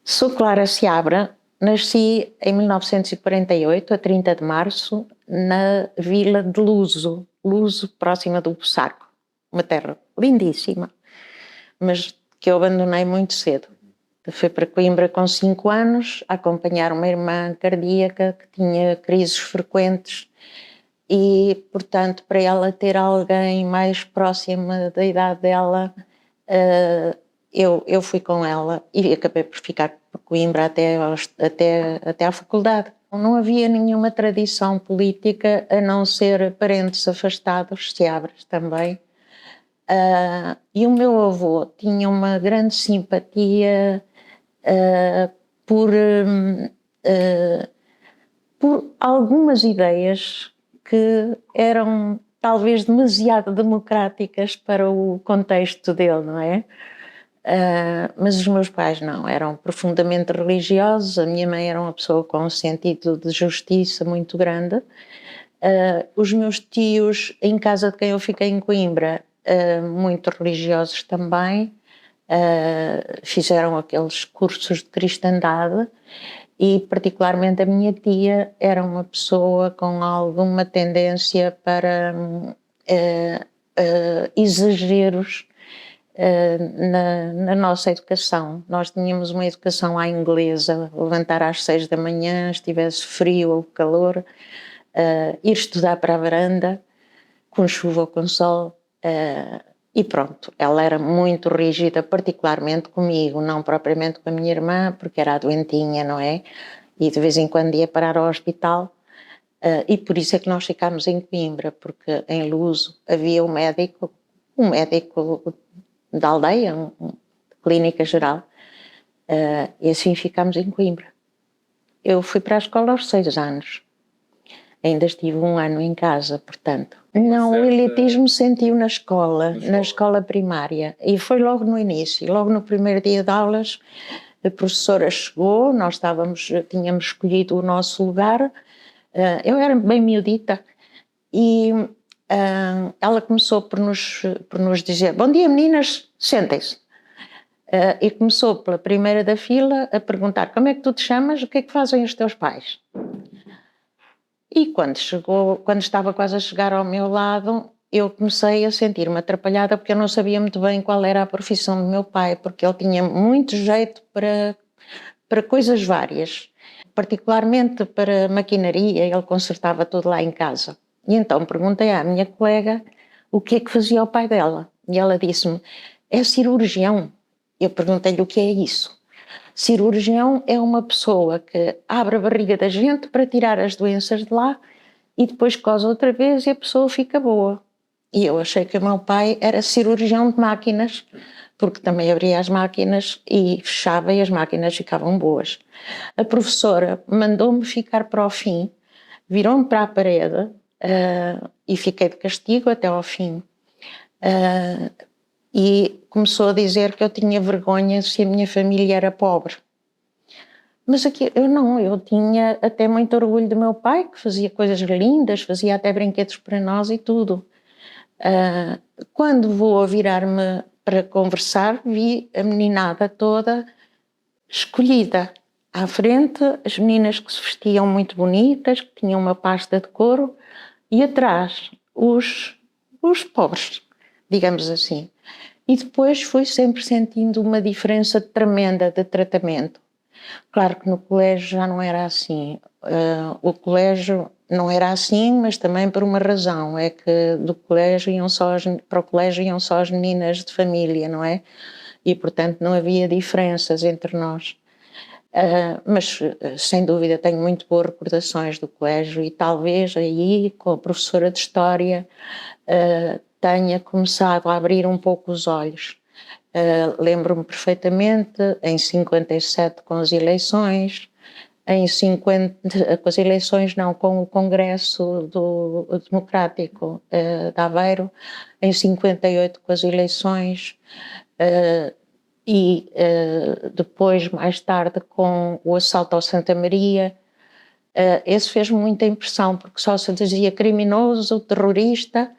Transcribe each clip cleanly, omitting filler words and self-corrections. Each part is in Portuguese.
Sou Clara Seabra, nasci em 1948, a 30 de março, na vila de Luso, próxima do Bussaco, uma terra lindíssima, mas que eu abandonei muito cedo. Fui para Coimbra com 5 anos, a acompanhar uma irmã cardíaca que tinha crises frequentes e, portanto, para ela ter alguém mais próxima da idade dela, eu fui com ela e acabei por ficar por Coimbra até à faculdade. Não havia nenhuma tradição política a não ser parentes afastados, Seabras também. E o meu avô tinha uma grande simpatia por algumas ideias que eram talvez demasiado democráticas para o contexto dele, não é? Mas os meus pais não, eram profundamente religiosos. A minha mãe era uma pessoa com um sentido de justiça muito grande. Os meus tios, em casa de quem eu fiquei em Coimbra, muito religiosos também, fizeram aqueles cursos de cristandade e particularmente a minha tia era uma pessoa com alguma tendência para exageros na nossa educação. Nós tínhamos uma educação à inglesa, levantar às 6 da manhã, estivesse frio ou calor, ir estudar para a varanda, com chuva ou com sol, e pronto. Ela era muito rígida, particularmente comigo, não propriamente com a minha irmã, porque era a doentinha, não é? E de vez em quando ia parar ao hospital, e por isso é que nós ficámos em Coimbra, porque em Luso havia um médico da aldeia, de clínica geral, e assim ficámos em Coimbra. Eu fui para a escola aos 6 anos, ainda estive 1 ano em casa, portanto. Não, o elitismo sentiu na escola primária, e foi logo no início, logo no primeiro dia de aulas. A professora chegou, nós tínhamos escolhido o nosso lugar, eu era bem miudita, e ela começou por nos dizer: bom dia meninas, sentem-se. E começou pela primeira da fila a perguntar: como é que tu te chamas, o que é que fazem os teus pais? E quando estava quase a chegar ao meu lado, eu comecei a sentir-me atrapalhada, porque eu não sabia muito bem qual era a profissão do meu pai, porque ele tinha muito jeito para coisas várias, particularmente para maquinaria. Ele consertava tudo lá em casa. E então perguntei à minha colega o que é que fazia o pai dela, e ela disse-me: é cirurgião. Eu perguntei-lhe o que é isso. Cirurgião é uma pessoa que abre a barriga da gente para tirar as doenças de lá e depois cose outra vez e a pessoa fica boa. E eu achei que o meu pai era cirurgião de máquinas, porque também abria as máquinas e fechava e as máquinas ficavam boas. A professora mandou-me ficar para o fim, virou-me para a parede, e fiquei de castigo até ao fim. E começou a dizer que eu tinha vergonha se a minha família era pobre. Mas aqui eu tinha até muito orgulho do meu pai, que fazia coisas lindas, fazia até brinquedos para nós e tudo. Quando vou a virar-me para conversar, vi a meninada toda escolhida. À frente, as meninas que se vestiam muito bonitas, que tinham uma pasta de couro, e atrás, os pobres, digamos assim. E depois fui sempre sentindo uma diferença tremenda de tratamento. Claro que no colégio já não era assim. O colégio não era assim, mas também por uma razão, é que para o colégio iam só as meninas de família, não é? E portanto não havia diferenças entre nós. Mas sem dúvida tenho muito boas recordações do colégio, e talvez aí com a professora de História tenha começado a abrir um pouco os olhos. Lembro-me perfeitamente, em 57 com as eleições, com as eleições não, com o Congresso Democrático de Aveiro, em 58 com as eleições, e depois, mais tarde, com o assalto ao Santa Maria. Esse fez-me muita impressão, porque só se dizia criminoso, terrorista,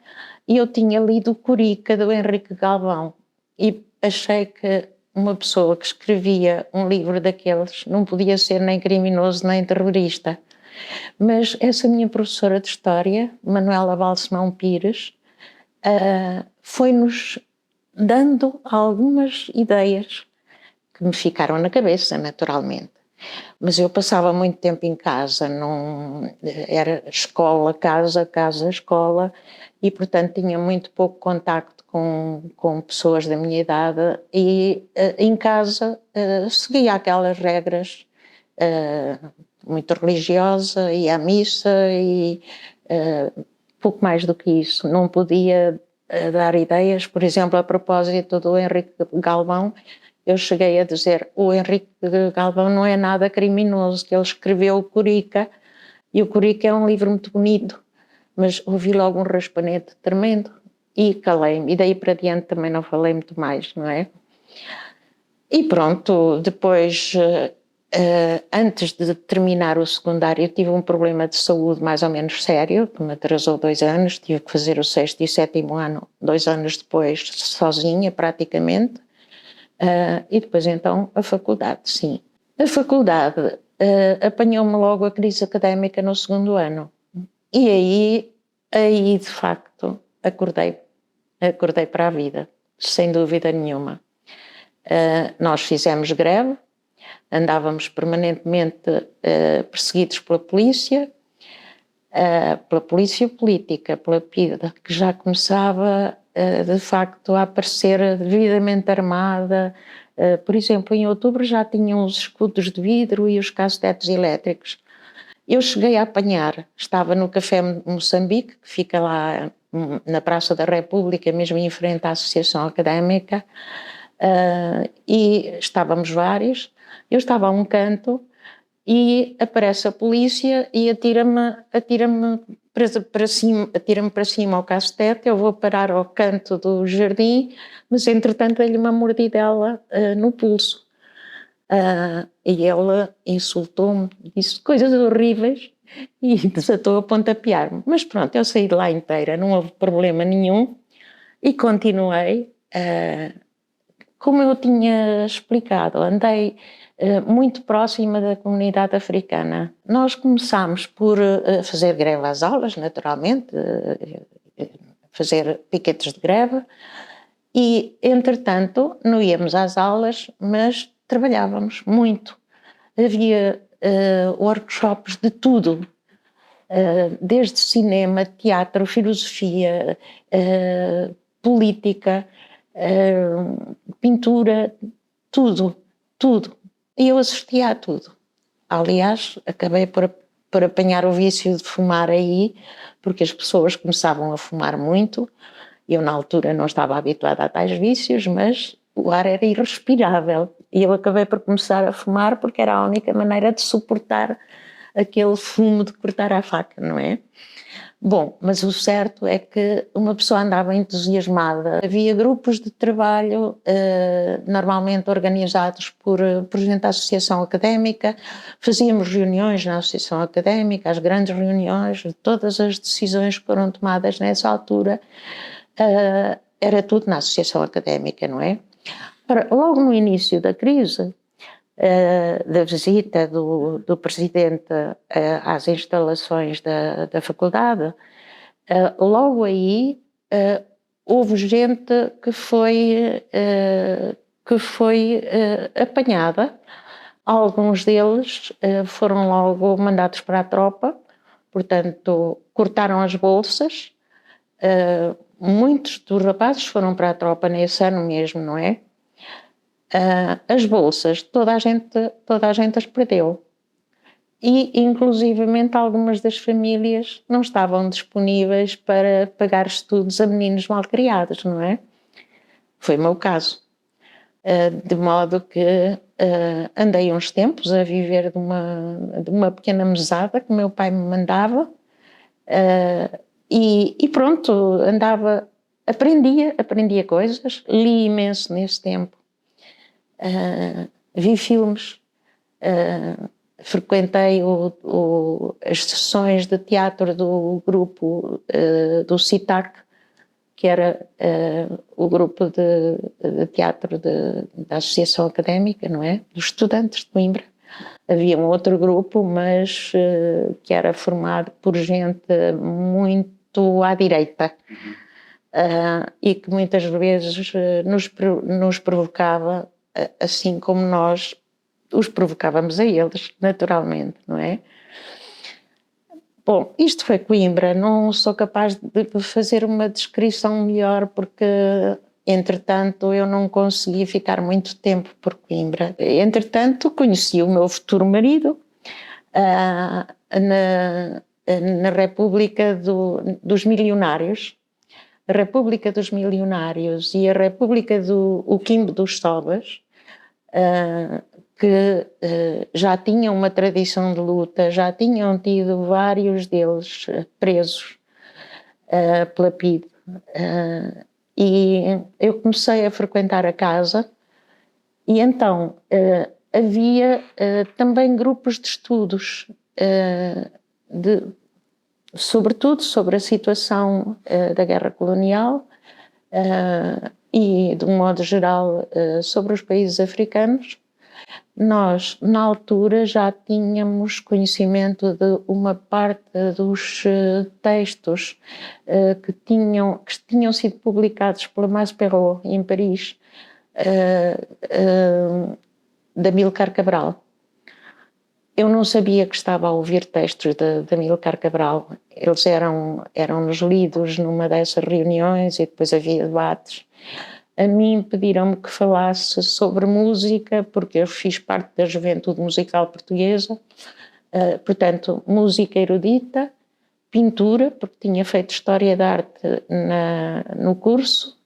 e eu tinha lido Corica, do Henrique Galvão, e achei que uma pessoa que escrevia um livro daqueles não podia ser nem criminoso nem terrorista. Mas essa minha professora de História, Manuela Balsemão Pires, foi-nos dando algumas ideias que me ficaram na cabeça, naturalmente. Mas eu passava muito tempo em casa, não, era escola, casa, casa, escola, e portanto tinha muito pouco contacto com pessoas da minha idade e em casa seguia aquelas regras, muito religiosa, ia à missa e pouco mais do que isso. Não podia dar ideias, por exemplo, a propósito do Henrique Galvão, eu cheguei a dizer, o Henrique Galvão não é nada criminoso, que ele escreveu o Corica, e o Corica é um livro muito bonito, mas ouvi logo um raspanete tremendo e calei-me, e daí para diante também não falei muito mais, não é? E pronto, depois, antes de terminar o secundário, eu tive um problema de saúde mais ou menos sério, que me atrasou 2 anos, tive que fazer o 6º e 7º ano, 2 anos depois, sozinha praticamente. E depois então a faculdade, sim. A faculdade apanhou-me logo a crise académica no 2º ano. E aí de facto acordei para a vida, sem dúvida nenhuma. Nós fizemos greve, andávamos permanentemente perseguidos pela polícia política, pela PIDE, que já começava de facto a aparecer devidamente armada. Por exemplo, em outubro já tinham os escudos de vidro e os cacetetes elétricos. Eu cheguei a apanhar, estava no Café Moçambique, que fica lá na Praça da República, mesmo em frente à Associação Académica, e estávamos vários. Eu estava a um canto e aparece a polícia e atira-me para cima ao cacetete. Eu vou parar ao canto do jardim, mas entretanto dei-lhe uma mordidela no pulso. E ela insultou-me, disse coisas horríveis e desatou a pontapear-me. Mas pronto, eu saí de lá inteira, não houve problema nenhum e continuei. Como eu tinha explicado, andei muito próxima da comunidade africana. Nós começámos por fazer greve às aulas, naturalmente, fazer piquetes de greve e, entretanto, não íamos às aulas, mas trabalhávamos muito. Havia workshops de tudo, desde cinema, teatro, filosofia, política, pintura, tudo. E eu assistia a tudo. Aliás, acabei por apanhar o vício de fumar aí, porque as pessoas começavam a fumar muito. Eu, na altura, não estava habituada a tais vícios, mas o ar era irrespirável. E eu acabei por começar a fumar porque era a única maneira de suportar aquele fumo de cortar a faca, não é? Bom, mas o certo é que uma pessoa andava entusiasmada. Havia grupos de trabalho, normalmente organizados por gente da Associação Académica. Fazíamos reuniões na Associação Académica, as grandes reuniões, todas as decisões que foram tomadas nessa altura, era tudo na Associação Académica, não é? Ora, logo no início da crise, da visita do presidente às instalações da faculdade, logo aí houve gente que foi apanhada. Alguns deles foram logo mandados para a tropa, portanto cortaram as bolsas. Muitos dos rapazes foram para a tropa nesse ano mesmo, não é? As bolsas, toda a gente as perdeu. E, inclusivamente, algumas das famílias não estavam disponíveis para pagar estudos a meninos malcriados, não é? Foi o meu caso. De modo que andei uns tempos a viver de uma pequena mesada que o meu pai me mandava e pronto, aprendia coisas, li imenso nesse tempo. Vi filmes, frequentei as sessões de teatro do grupo do CITAC, que era o grupo de teatro da Associação Académica, não é? Dos estudantes de Coimbra. Havia um outro grupo, mas que era formado por gente muito à direita. E que muitas vezes nos provocava, assim como nós os provocávamos a eles, naturalmente, não é? Bom, isto foi Coimbra, não sou capaz de fazer uma descrição melhor porque, entretanto, eu não consegui ficar muito tempo por Coimbra. Entretanto, conheci o meu futuro marido na República dos Milionários, a República dos Milionários e a República do Quimbo dos Sobas, que já tinham uma tradição de luta, já tinham tido vários deles presos pela PIDE. E eu comecei a frequentar a casa e então havia também grupos de estudos, sobretudo sobre a situação da guerra colonial e, de um modo geral, sobre os países africanos. Nós, na altura, já tínhamos conhecimento de uma parte dos textos que tinham sido publicados pela Maspero em Paris, de Amílcar Cabral. Eu não sabia que estava a ouvir textos de Amílcar Cabral. Eles eram-nos lidos numa dessas reuniões e depois havia debates. A mim pediram-me que falasse sobre música, porque eu fiz parte da juventude musical portuguesa, portanto, música erudita, pintura, porque tinha feito História da Arte no curso,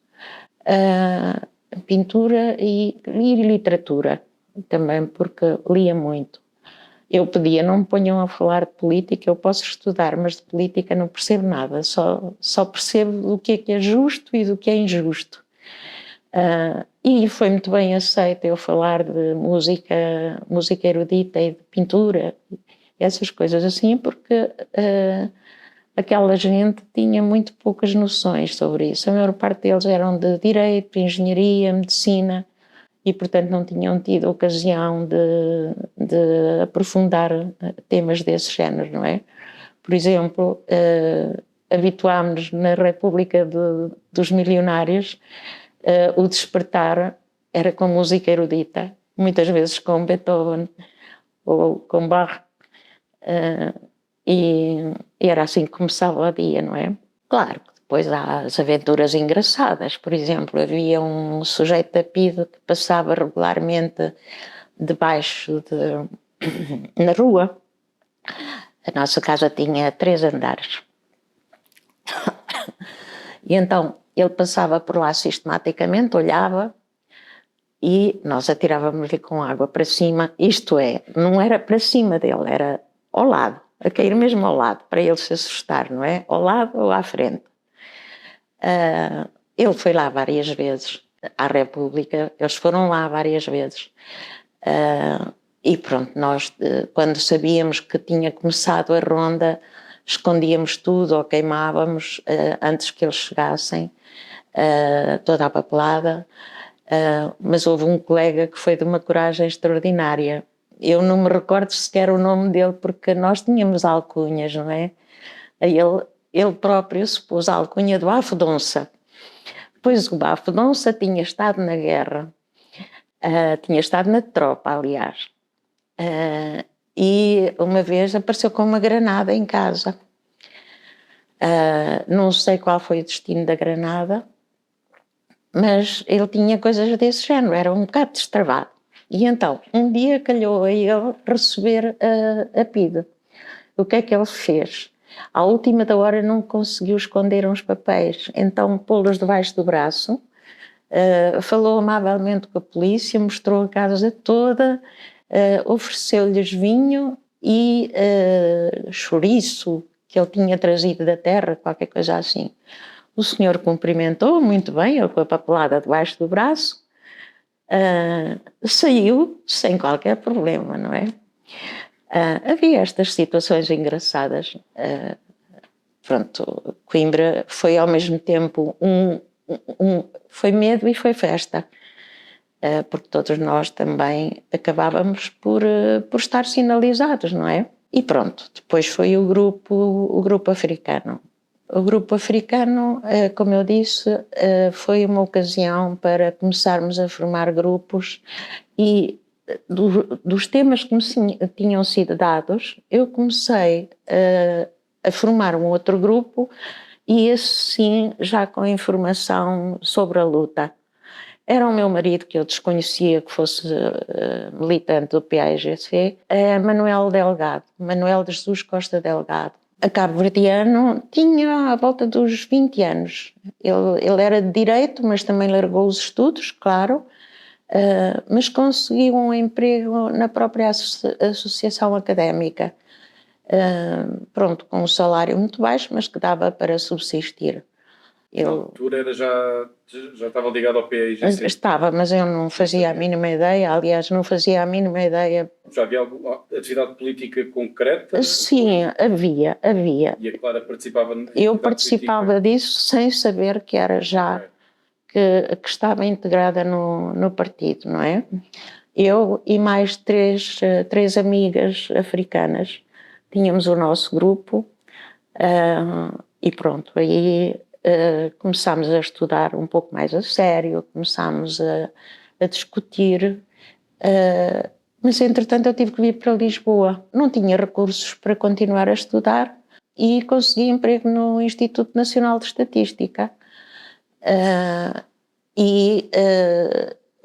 pintura e literatura, também porque lia muito. Eu pedia, não me ponham a falar de política, eu posso estudar, mas de política não percebo nada, só percebo do que é justo e do que é injusto. E foi muito bem aceito eu falar de música erudita e de pintura, essas coisas assim, porque aquela gente tinha muito poucas noções sobre isso. A maior parte deles eram de direito, engenharia, medicina, e portanto não tinham tido ocasião de aprofundar temas desse género, não é? Por exemplo, habituámos-nos na República dos Milionários, o despertar era com música erudita, muitas vezes com Beethoven ou com Bach, e era assim que começava o dia, não é? Claro que depois há as aventuras engraçadas. Por exemplo, havia um sujeito da PIDE que passava regularmente debaixo na rua. A nossa casa tinha 3 andares. E então ele passava por lá sistematicamente, olhava e nós atirávamos-lhe com água para cima. Isto é, não era para cima dele, era ao lado, a cair mesmo ao lado, para ele se assustar, não é? Ao lado ou à frente. Ele foi lá várias vezes, à República, eles foram lá várias vezes. E pronto, nós, quando sabíamos que tinha começado a ronda, escondíamos tudo ou queimávamos antes que eles chegassem, toda a papelada. Mas houve um colega que foi de uma coragem extraordinária. Eu não me recordo sequer o nome dele, porque nós tínhamos alcunhas, não é? Ele próprio se pôs a alcunha do Bafo de Onça. Pois o Bafo de Onça tinha estado na guerra, tinha estado na tropa, aliás, e uma vez apareceu com uma granada em casa. Não sei qual foi o destino da granada, mas ele tinha coisas desse género, era um bocado destravado. E então, um dia calhou a ele receber a PIDE. O que é que ele fez? À última da hora não conseguiu esconder uns papéis, então pô-los debaixo do braço, falou amavelmente com a polícia, mostrou a casa toda, ofereceu-lhes vinho e chouriço que ele tinha trazido da terra, qualquer coisa assim. O senhor cumprimentou muito bem, ele com a papelada debaixo do braço, saiu sem qualquer problema, não é? Havia estas situações engraçadas. pronto, Coimbra foi ao mesmo tempo foi medo e foi festa, porque todos nós também acabávamos por estar sinalizados, não é? E pronto, depois foi o grupo africano. O grupo africano, como eu disse, foi uma ocasião para começarmos a formar grupos e dos temas que me tinham sido dados, eu comecei a formar um outro grupo e esse sim já com informação sobre a luta. Era o meu marido, que eu desconhecia que fosse militante do PAIGC, Manuel Delgado, Manuel de Jesus Costa Delgado. A cabo-verdiano tinha à volta dos 20 anos. Ele era de direito, mas também largou os estudos, claro, mas conseguiu um emprego na própria associação académica. Pronto, com um salário muito baixo, mas que dava para subsistir. Na altura já estava ligado ao PAIGC? Estava, mas eu não fazia a mínima ideia, aliás, não fazia a mínima ideia. Já havia alguma atividade política concreta? Sim, havia. E a Clara participava? Eu participava disso sem saber que era já, que estava integrada no partido, não é? Eu e mais três amigas africanas tínhamos o nosso grupo e pronto, aí começámos a estudar um pouco mais a sério, começámos a discutir, mas entretanto eu tive que vir para Lisboa. Não tinha recursos para continuar a estudar e consegui emprego no Instituto Nacional de Estatística.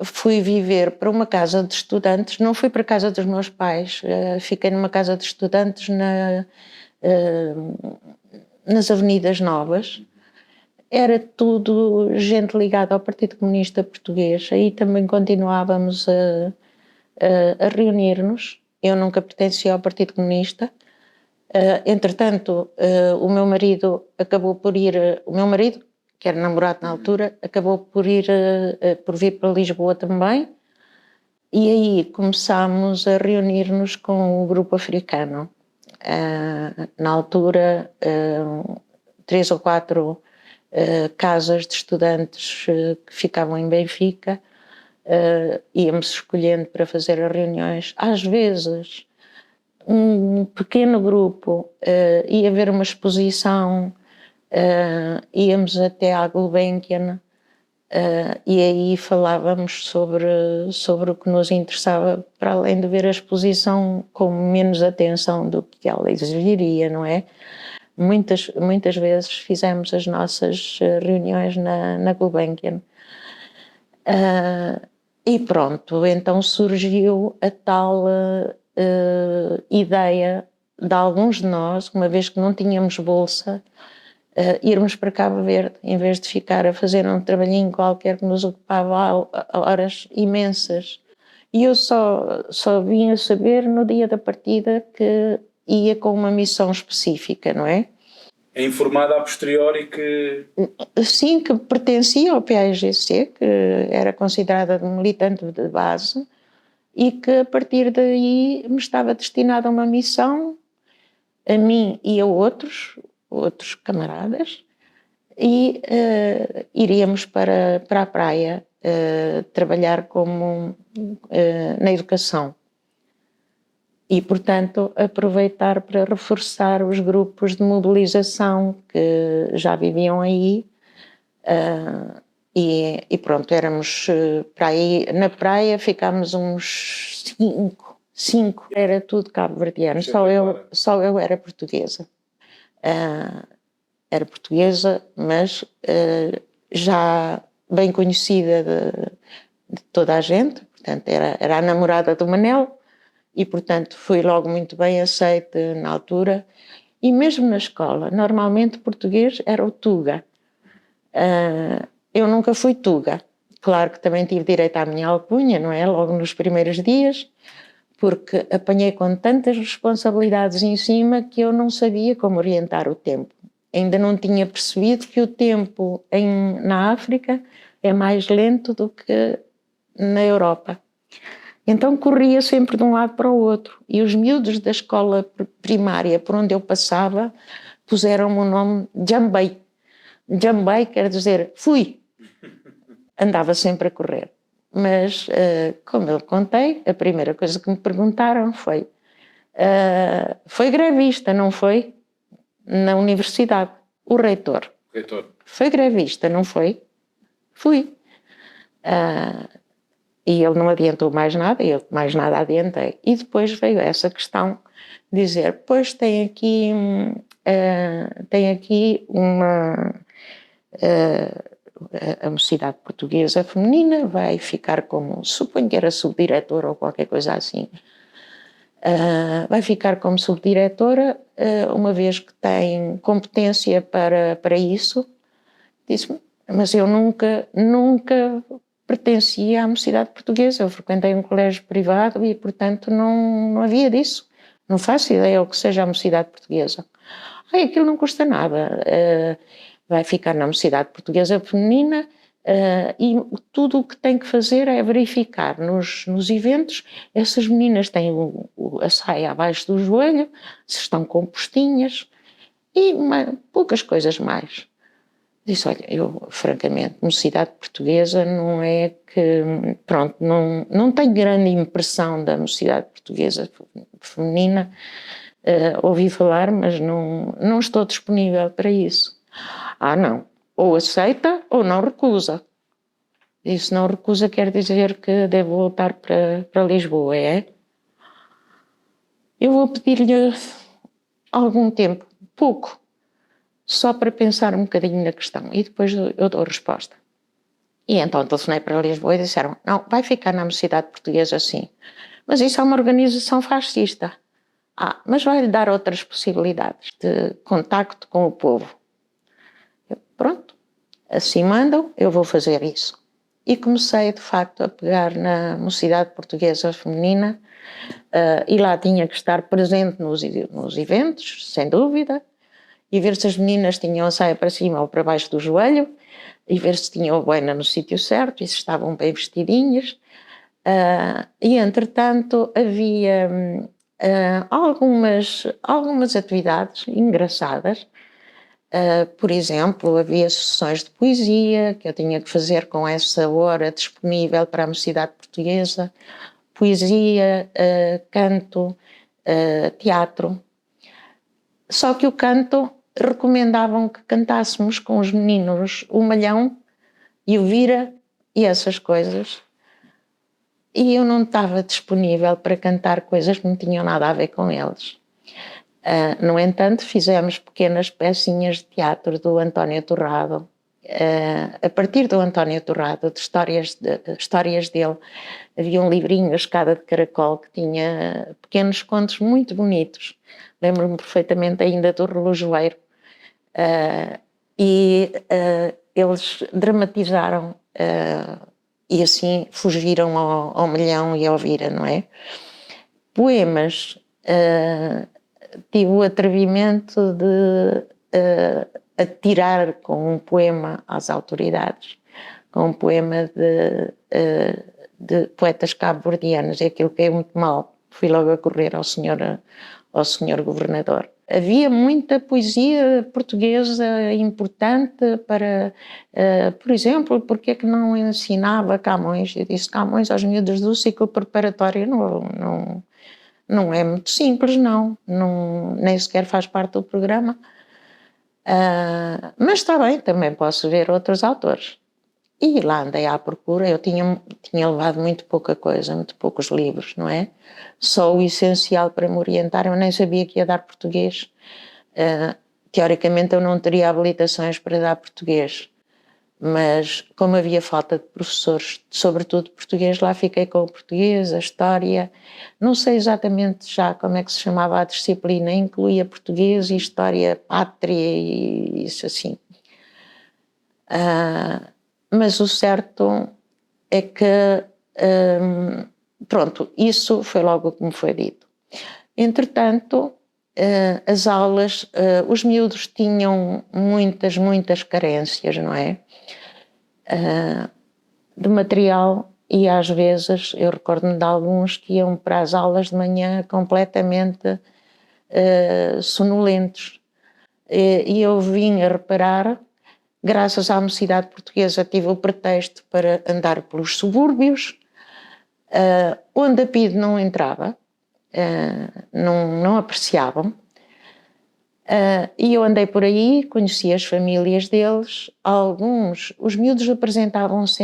Fui viver para uma casa de estudantes, não fui para a casa dos meus pais, fiquei numa casa de estudantes nas Avenidas Novas. Era tudo gente ligada ao Partido Comunista Português, aí também continuávamos a reunir-nos. Eu nunca pertencia ao Partido Comunista. Entretanto, o meu marido, que era namorado na altura, acabou por vir para Lisboa também, e aí começámos a reunir-nos com o grupo africano. Na altura, 3 ou 4 casas de estudantes que ficavam em Benfica, íamos escolhendo para fazer as reuniões. Às vezes, um pequeno grupo ia ver uma exposição, íamos até à Gulbenkian e aí falávamos sobre o que nos interessava, para além de ver a exposição com menos atenção do que ela exigiria, não é? Muitas vezes fizemos as nossas reuniões na Gulbenkian. E pronto, então surgiu a tal ideia de alguns de nós, uma vez que não tínhamos bolsa, irmos para Cabo Verde, em vez de ficar a fazer um trabalhinho qualquer que nos ocupava horas imensas. E eu só vim a saber no dia da partida que ia com uma missão específica, não é? É informada a posteriori que... Sim, que pertencia ao PAIGC, que era considerada militante de base, e que a partir daí me estava destinada a uma missão, a mim e a outros camaradas, e iríamos para a praia trabalhar como na educação. E, portanto, aproveitar para reforçar os grupos de mobilização que já viviam aí. E pronto, éramos para aí, na praia ficámos uns 5, era tudo cabo-verdiano, só eu era portuguesa. Era portuguesa, mas já bem conhecida de toda a gente, portanto era a namorada do Manel e portanto fui logo muito bem aceita na altura. E mesmo na escola, normalmente português era o Tuga. Eu nunca fui Tuga. Claro que também tive direito à minha alcunha, não é? Logo nos primeiros dias, porque apanhei com tantas responsabilidades em cima que eu não sabia como orientar o tempo. Ainda não tinha percebido que o tempo na África é mais lento do que na Europa. Então corria sempre de um lado para o outro. E os miúdos da escola primária por onde eu passava puseram-me o nome Jambei. Jambei quer dizer fui. Andava sempre a correr. Mas, como eu contei, a primeira coisa que me perguntaram foi grevista, não foi? Na universidade. O reitor. Foi grevista, não foi? Fui. E ele não adiantou mais nada, eu mais nada adiantei. E depois veio essa questão, dizer, pois tem aqui a Mocidade Portuguesa Feminina vai ficar como, suponho que era subdiretora ou qualquer coisa assim, vai ficar como subdiretora, uma vez que tem competência para isso. Disse-me, mas eu nunca pertencia à Mocidade Portuguesa, eu frequentei um colégio privado e, portanto, não havia disso. Não faço ideia o que seja a Mocidade Portuguesa. Aquilo não custa nada. Vai ficar na Mocidade Portuguesa Feminina e tudo o que tem que fazer é verificar nos eventos, essas meninas têm a saia abaixo do joelho, se estão com postinhas e poucas coisas mais. Disse, olha, eu francamente, Mocidade Portuguesa não é que, pronto, não tenho grande impressão da Mocidade Portuguesa Feminina, ouvi falar, mas não estou disponível para isso. Não, ou aceita ou não recusa. Isso não recusa quer dizer que devo voltar para Lisboa, é? Eu vou pedir-lhe algum tempo, pouco, só para pensar um bocadinho na questão e depois eu dou a resposta. E então telefonei para Lisboa e disseram, não, vai ficar na Mocidade Portuguesa sim, mas isso é uma organização fascista. Mas vai-lhe dar outras possibilidades de contacto com o povo. Pronto, assim mandam, eu vou fazer isso. E comecei, de facto, a pegar na Mocidade Portuguesa Feminina e lá tinha que estar presente nos eventos, sem dúvida, e ver se as meninas tinham a saia para cima ou para baixo do joelho, e ver se tinham a boina no sítio certo e se estavam bem vestidinhas. E, entretanto, havia algumas atividades engraçadas. Por exemplo, havia sessões de poesia que eu tinha que fazer com essa hora disponível para a Mocidade Portuguesa, poesia, canto, teatro. Só que o canto recomendavam que cantássemos com os meninos o Malhão e o Vira e essas coisas. E eu não estava disponível para cantar coisas que não tinham nada a ver com eles. No entanto, fizemos pequenas pecinhas de teatro do António Torrado. A partir do António Torrado, de histórias dele, havia um livrinho, A Escada de Caracol, que tinha pequenos contos muito bonitos. Lembro-me perfeitamente ainda do Relojoeiro. Eles dramatizaram e assim fugiram ao Malhão e ao Vira, não é? Poemas. Tive o atrevimento de atirar com um poema às autoridades, com um poema de poetas cabo-verdianos, e aquilo caiu muito mal. Fui logo a correr ao senhor governador. Havia muita poesia portuguesa importante para, por exemplo, porque é que não ensinava Camões? Eu disse Camões aos miúdos do ciclo preparatório, não é muito simples, nem sequer faz parte do programa. Mas está bem, também posso ver outros autores. E lá andei à procura, eu tinha levado muito pouca coisa, muito poucos livros, não é? Só o essencial para me orientar, eu nem sabia que ia dar português. Teoricamente eu não teria habilitações para dar português, mas como havia falta de professores, sobretudo português, lá fiquei com o português, a história, não sei exatamente já como é que se chamava a disciplina, incluía português e história, pátria e isso assim. Mas o certo é que, pronto, isso foi logo o que me foi dito. Entretanto, as aulas, os miúdos tinham muitas carências, não é? De material, e às vezes eu recordo-me de alguns que iam para as aulas de manhã completamente sonolentos. E eu vim a reparar, graças à Mocidade Portuguesa, tive o pretexto para andar pelos subúrbios, onde a PIDE não entrava, não apreciavam. E eu andei por aí, conheci as famílias deles, os miúdos apresentavam-se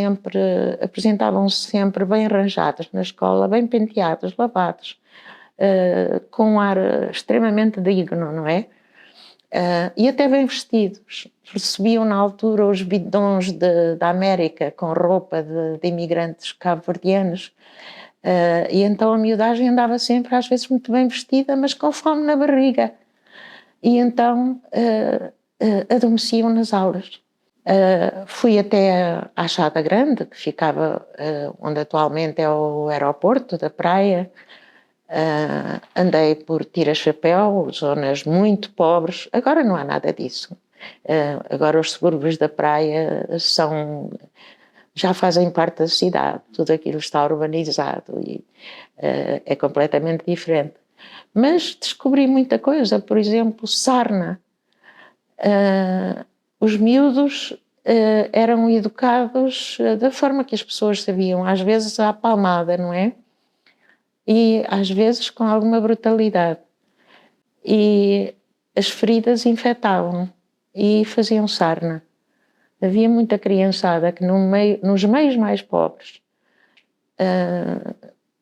sempre bem arranjados na escola, bem penteados, lavados, com um ar extremamente digno, não é? E até bem vestidos. Recebiam na altura os bidões da América com roupa de imigrantes cabo-verdianos, e então a miudagem andava sempre, às vezes, muito bem vestida, mas com fome na barriga. E então adormeciam nas aulas. Fui até à Chada Grande, que ficava onde atualmente é o aeroporto da praia. Andei por Tira-Chapéu, zonas muito pobres. Agora não há nada disso. Agora os subúrbios da praia já fazem parte da cidade. Tudo aquilo está urbanizado e é completamente diferente. Mas descobri muita coisa, por exemplo, sarna. Os miúdos eram educados da forma que as pessoas sabiam, às vezes à palmada, não é? E às vezes com alguma brutalidade. E as feridas infectavam e faziam sarna. Havia muita criançada que nos meios mais pobres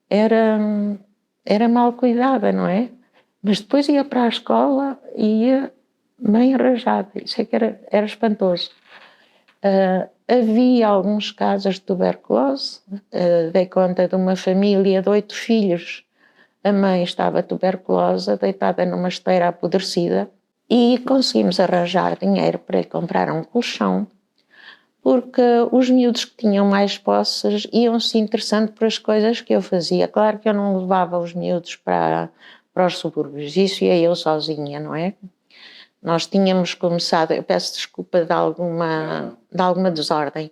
era mal cuidada, não é? Mas depois ia para a escola e ia bem arranjada. Isso é que era espantoso. Havia alguns casos de tuberculose. Dei conta de uma família de 8 filhos. A mãe estava tuberculosa, deitada numa esteira apodrecida, e conseguimos arranjar dinheiro para lhe comprar um colchão, porque os miúdos que tinham mais posses iam-se interessando por as coisas que eu fazia. Claro que eu não levava os miúdos para os subúrbios, isso ia eu sozinha, não é? Nós tínhamos começado, eu peço desculpa de alguma desordem,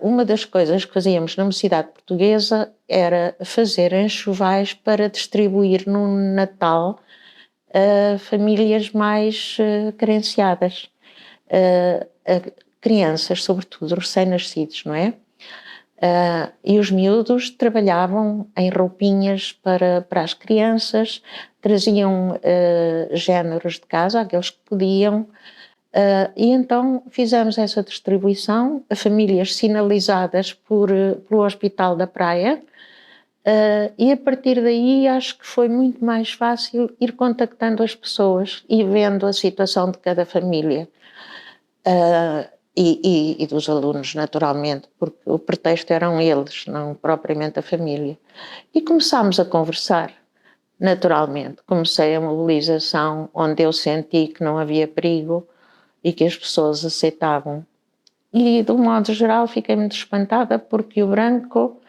uma das coisas que fazíamos na Mocidade Portuguesa era fazer enxovais para distribuir no Natal a famílias mais carenciadas, a crianças, sobretudo recém-nascidos, não é? E os miúdos trabalhavam em roupinhas para as crianças, traziam géneros de casa, aqueles que podiam, e então fizemos essa distribuição a famílias sinalizadas pelo Hospital da Praia, e a partir daí acho que foi muito mais fácil ir contactando as pessoas e vendo a situação de cada família. E dos alunos, naturalmente, porque o pretexto eram eles, não propriamente a família. E começámos a conversar, naturalmente. Comecei a mobilização onde eu senti que não havia perigo e que as pessoas aceitavam. E, de um modo geral, fiquei muito espantada porque o branco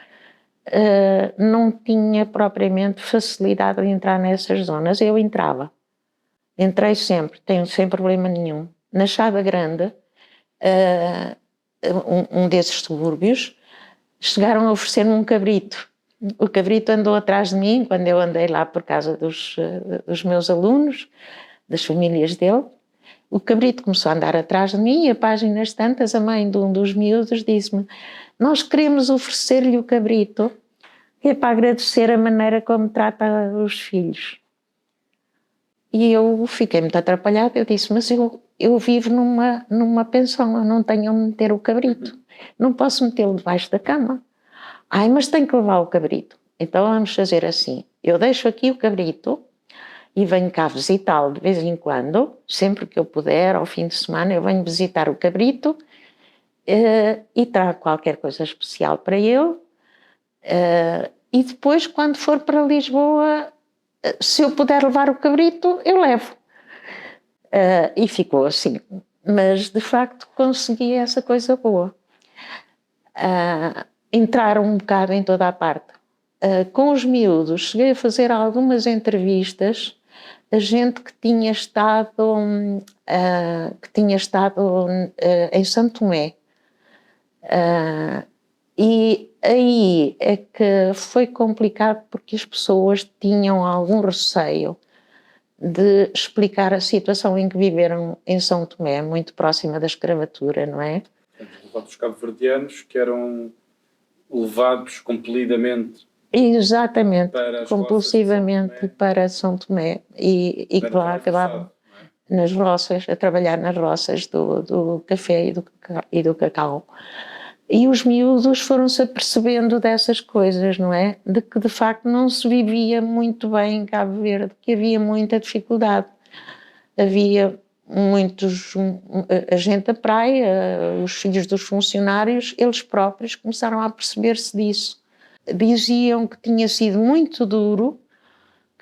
não tinha propriamente facilidade de entrar nessas zonas. Eu entrava. Entrei sempre, sem problema nenhum. Na Chada Grande, um desses subúrbios, chegaram a oferecer-me um cabrito. O cabrito andou atrás de mim quando eu andei lá por casa dos meus alunos, das famílias dele. O cabrito começou a andar atrás de mim e a páginas tantas, a mãe de um dos miúdos disse-me: nós queremos oferecer-lhe o cabrito, que é para agradecer a maneira como trata os filhos. E eu fiquei muito atrapalhada, eu disse, mas eu vivo numa pensão, eu não tenho onde meter o cabrito, não posso metê-lo debaixo da cama. Ai, mas tenho que levar o cabrito. Então vamos fazer assim, eu deixo aqui o cabrito e venho cá visitá-lo de vez em quando, sempre que eu puder, ao fim de semana, eu venho visitar o cabrito e trago qualquer coisa especial para ele, e depois, quando for para Lisboa, se eu puder levar o cabrito, eu levo. E ficou assim. Mas, de facto, consegui essa coisa boa. Entrar um bocado em toda a parte. Com os miúdos, cheguei a fazer algumas entrevistas a gente que tinha estado em Santo Tomé. E aí é que foi complicado porque as pessoas tinham algum receio de explicar a situação em que viveram em São Tomé, muito próxima da escravatura, não é? Os cabo-verdianos que eram levados compelidamente Exatamente, para as compulsivamente para São Tomé e que lá acabavam nas roças, a trabalhar nas roças do café e do cacau. E os miúdos foram-se apercebendo dessas coisas, não é? De que de facto não se vivia muito bem em Cabo Verde, que havia muita dificuldade. Havia muitos, a gente da praia, os filhos dos funcionários, eles próprios começaram a perceber-se disso. Diziam que tinha sido muito duro,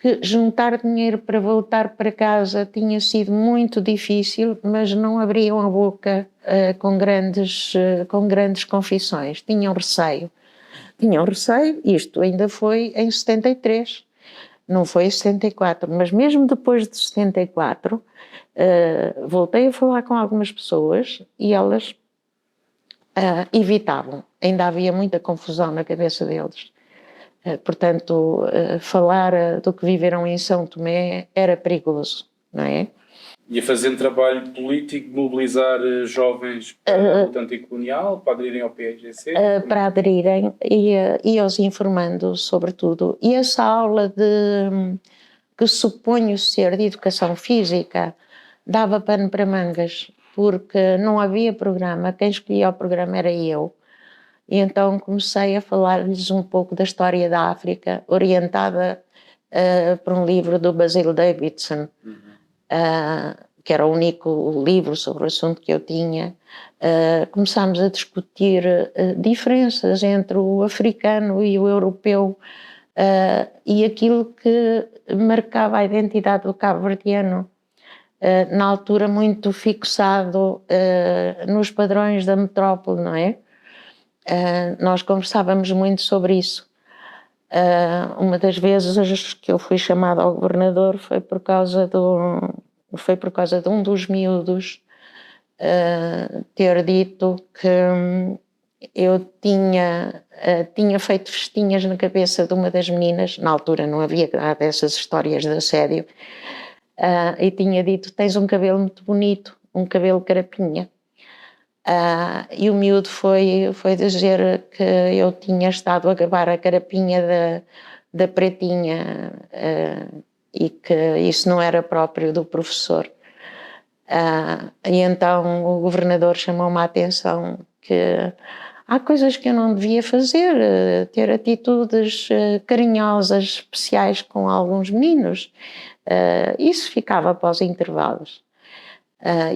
que juntar dinheiro para voltar para casa tinha sido muito difícil, mas não abriam a boca com grandes confissões. Tinham receio. Isto ainda foi em 73, não foi em 74, mas mesmo depois de 74, voltei a falar com algumas pessoas e elas evitavam. Ainda havia muita confusão na cabeça deles. Portanto, falar do que viveram em São Tomé era perigoso, não é? E a fazer um trabalho político, mobilizar jovens para a luta anticolonial, para aderirem ao PAIGC? Para aderirem e aos informando, sobretudo. E essa aula que suponho ser de educação física dava pano para mangas, porque não havia programa, quem escolhia o programa era eu. E então comecei a falar-lhes um pouco da história da África, orientada por um livro do Basil Davidson, que era o único livro sobre o assunto que eu tinha. Começámos a discutir diferenças entre o africano e o europeu e aquilo que marcava a identidade do cabo-verdiano, na altura muito fixado nos padrões da metrópole, não é? Nós conversávamos muito sobre isso. Uma das vezes que eu fui chamada ao governador foi por causa de um dos miúdos ter dito que eu tinha feito festinhas na cabeça de uma das meninas. Na altura não havia nada dessas histórias de assédio, e tinha dito: tens um cabelo muito bonito, um cabelo carapinha. E o miúdo foi dizer que eu tinha estado a gabar a carapinha da pretinha, e que isso não era próprio do professor. E então o governador chamou-me a atenção que há coisas que eu não devia fazer, ter atitudes carinhosas, especiais com alguns meninos. Isso ficava para os intervalos.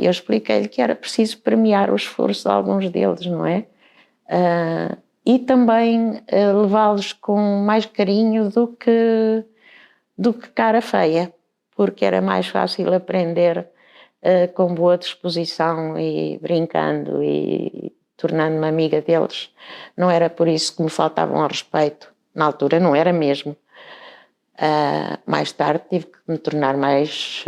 Eu expliquei-lhe que era preciso premiar o esforço de alguns deles, não é? E também levá-los com mais carinho do que cara feia, porque era mais fácil aprender com boa disposição e brincando e tornando-me amiga deles. Não era por isso que me faltavam ao respeito. Na altura não era mesmo. Mais tarde tive que me tornar mais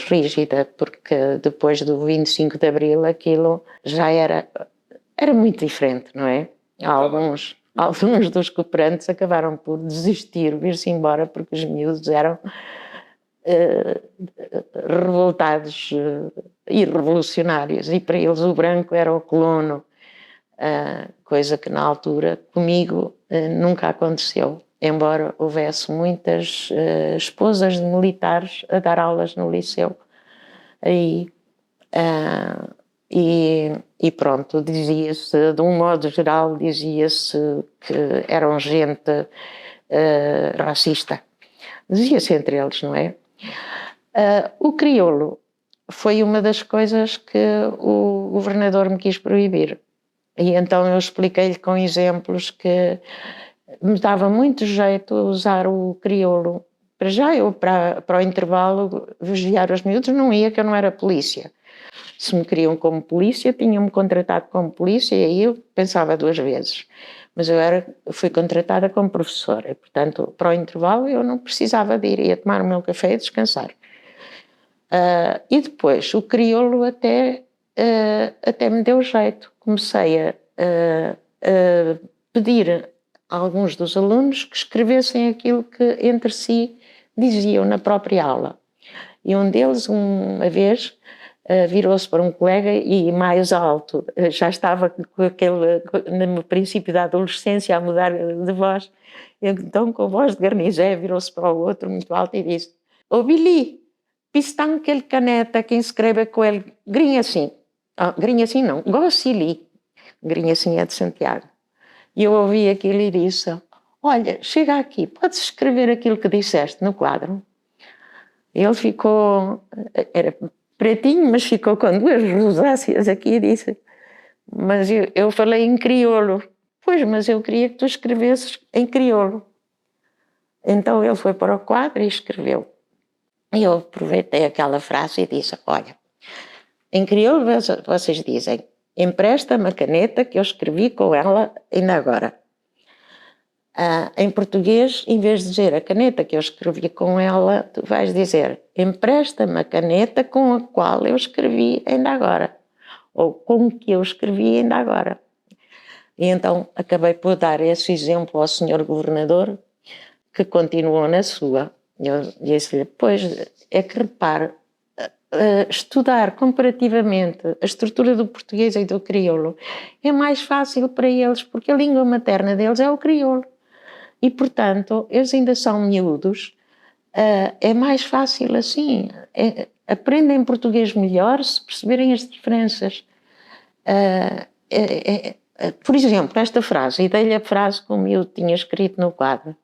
rígida, porque depois do 25 de Abril aquilo já era muito diferente, não é? Alguns dos cooperantes acabaram por desistir, vir-se embora, porque os miúdos eram revoltados e revolucionários, e para eles o branco era o colono, coisa que na altura comigo nunca aconteceu. Embora houvesse muitas esposas de militares a dar aulas no liceu. E pronto, dizia-se, de um modo geral, dizia-se que eram gente racista. Dizia-se entre eles, não é? O crioulo foi uma das coisas que o governador me quis proibir. E então eu expliquei-lhe com exemplos que me dava muito jeito usar o crioulo. Para já eu, para o intervalo, vigiar os miúdos, não ia, que eu não era polícia. Se me queriam como polícia, tinham-me contratado como polícia, e aí eu pensava duas vezes. Mas eu fui contratada como professora, e portanto, para o intervalo eu não precisava de ir, ia tomar o meu café e descansar. E depois, o crioulo até me deu jeito. Comecei a pedir a alguns dos alunos que escrevessem aquilo que entre si diziam na própria aula. E um deles, uma vez, virou-se para um colega e mais alto, já estava com aquele, no princípio da adolescência, a mudar de voz, então com voz de garnizé virou-se para o outro muito alto e disse: "Ô Billy, pistan aquele caneta quem escreve com ele, grinha assim." Grinha assim não, Gossili. Grinha assim é de Santiago. E eu ouvi aquilo e disse: "Olha, chega aqui, podes escrever aquilo que disseste no quadro?" Ele ficou, era pretinho, mas ficou com duas rosáceas aqui e disse: "Mas eu falei em crioulo." "Pois, mas eu queria que tu escrevesses em crioulo." Então ele foi para o quadro e escreveu. E eu aproveitei aquela frase e disse: "Olha, em crioulo vocês dizem: empresta-me a caneta que eu escrevi com ela ainda agora." Em português, em vez de dizer a caneta que eu escrevi com ela, tu vais dizer: empresta-me a caneta com a qual eu escrevi ainda agora, ou com que eu escrevi ainda agora. E então acabei por dar esse exemplo ao senhor governador, que continuou na sua. Eu disse-lhe: "Pois, é que repare, estudar comparativamente a estrutura do português e do crioulo é mais fácil para eles, porque a língua materna deles é o crioulo. E, portanto, eles ainda são miúdos, é mais fácil assim. Aprendem português melhor se perceberem as diferenças." Por exemplo, esta frase, e dei-lhe a frase como eu tinha escrito no quadro.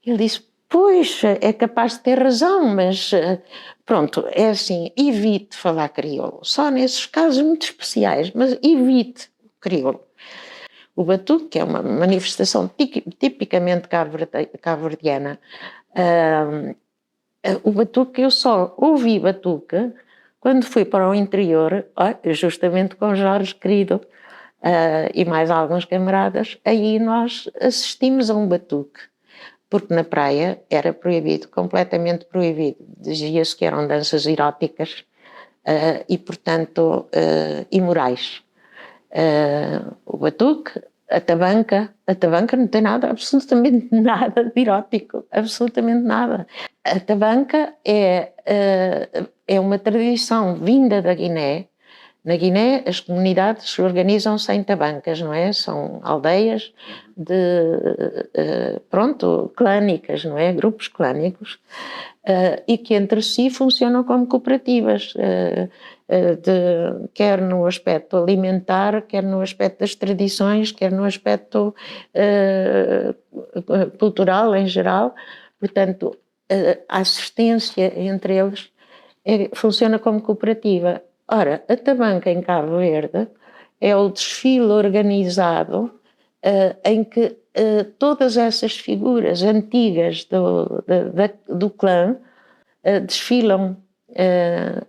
Ele disse: "Pois, é capaz de ter razão, mas pronto, é assim, evite falar crioulo. Só nesses casos muito especiais, mas evite o crioulo." O batuque, que é uma manifestação tipicamente cabo-verdiana, o batuque, eu só ouvi batuque quando fui para o interior, justamente com Jorge Querido e mais alguns camaradas. Aí nós assistimos a um batuque, porque na praia era proibido, completamente proibido. Dizia-se que eram danças eróticas e, portanto, imorais. O batuque, a tabanca não tem nada, absolutamente nada de erótico, absolutamente nada. A tabanca é uma tradição vinda da Guiné. Na Guiné as comunidades organizam-se em tabancas, não é? São aldeias clânicas, não é? Grupos clânicos, e que entre si funcionam como cooperativas, quer no aspecto alimentar, quer no aspecto das tradições, quer no aspecto cultural em geral. Portanto, a assistência entre eles funciona como cooperativa. Ora, a tabanca em Cabo Verde é o desfile organizado em que todas essas figuras antigas do clã desfilam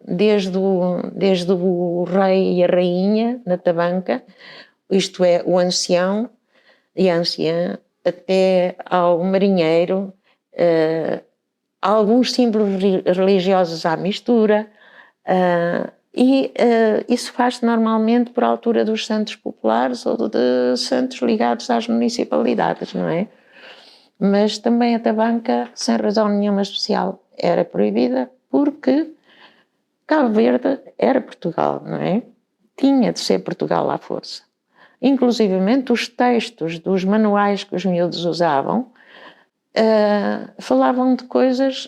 desde o rei e a rainha na tabanca, isto é, o ancião e a anciã, até ao marinheiro, alguns símbolos religiosos à mistura, e isso faz-se normalmente por altura dos santos populares ou de santos ligados às municipalidades, não é? Mas também a tabanca, sem razão nenhuma especial, era proibida porque Cabo Verde era Portugal, não é? Tinha de ser Portugal à força. Inclusivamente os textos dos manuais que os miúdos usavam falavam de coisas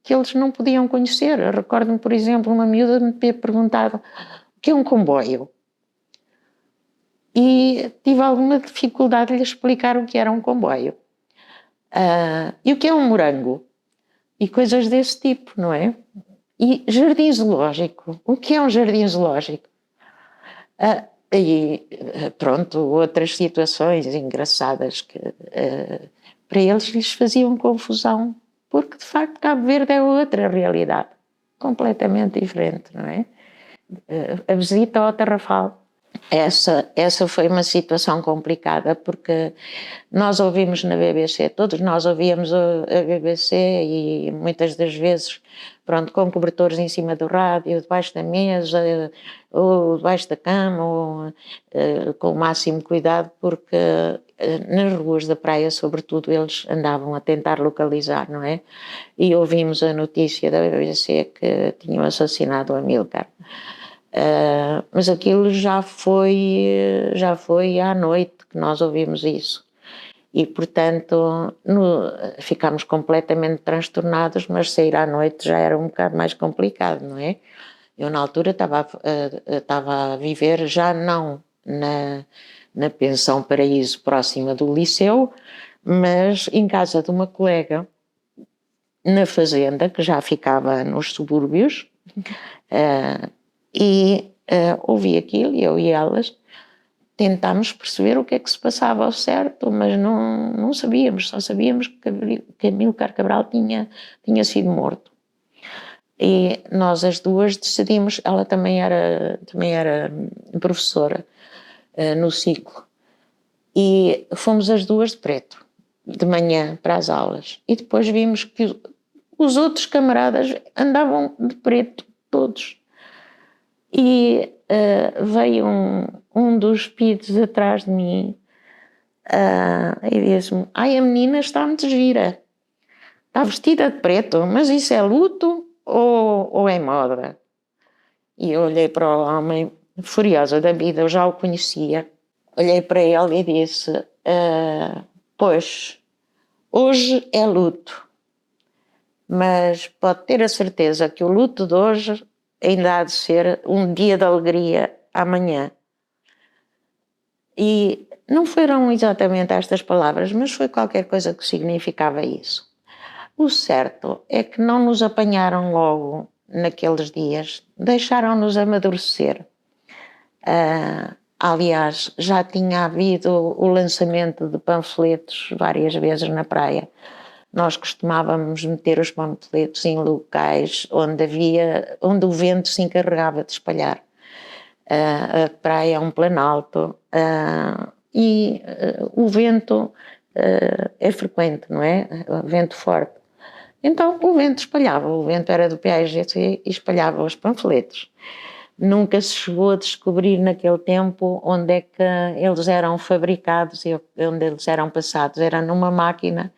que eles não podiam conhecer. Eu recordo-me, por exemplo, uma miúda me ter perguntado o que é um comboio. E tive alguma dificuldade de lhe explicar o que era um comboio. E o que é um morango? E coisas desse tipo, não é? E jardim zoológico. O que é um jardim zoológico? E pronto, outras situações engraçadas que para eles lhes faziam confusão, porque de facto Cabo Verde é outra realidade, completamente diferente, não é? A visita ao Tarrafal, essa foi uma situação complicada, porque nós ouvimos na BBC, todos nós ouvíamos a BBC e muitas das vezes, pronto, com cobertores em cima do rádio, debaixo da mesa, ou debaixo da cama, ou, com o máximo cuidado, porque nas ruas da praia, sobretudo, eles andavam a tentar localizar, não é? E ouvimos a notícia da BBC que tinham assassinado o Amílcar. Mas aquilo já foi à noite que nós ouvimos isso. E, portanto, ficámos completamente transtornados, mas sair à noite já era um bocado mais complicado, não é? Eu, na altura, estava a viver já não na pensão Paraíso, próxima do liceu, mas em casa de uma colega, na fazenda, que já ficava nos subúrbios, ouvi aquilo, eu e elas, tentámos perceber o que é que se passava ao certo, mas não sabíamos, só sabíamos que Amílcar Cabral tinha sido morto. E nós as duas decidimos, ela também era professora no ciclo, e fomos as duas de preto, de manhã para as aulas, e depois vimos que os outros camaradas andavam de preto todos. E veio um dos pitos atrás de mim e disse-me: ai, a menina está muito gira, está vestida de preto, mas isso é luto ou é moda? E eu olhei para o homem, furiosa da vida, eu já o conhecia, olhei para ele e disse: pois, hoje é luto, mas pode ter a certeza que o luto de hoje ainda há de ser um dia de alegria amanhã. E não foram exatamente estas palavras, mas foi qualquer coisa que significava isso. O certo é que não nos apanharam logo naqueles dias, deixaram-nos amadurecer. Aliás, já tinha havido o lançamento de panfletos várias vezes na praia. Nós costumávamos meter os panfletos em locais onde o vento se encarregava de espalhar. A praia é um planalto e o vento é frequente, não é? Vento forte. Então o vento era do PAIGC e espalhava os panfletos. Nunca se chegou a descobrir naquele tempo onde é que eles eram fabricados e onde eles eram passados. Era numa máquina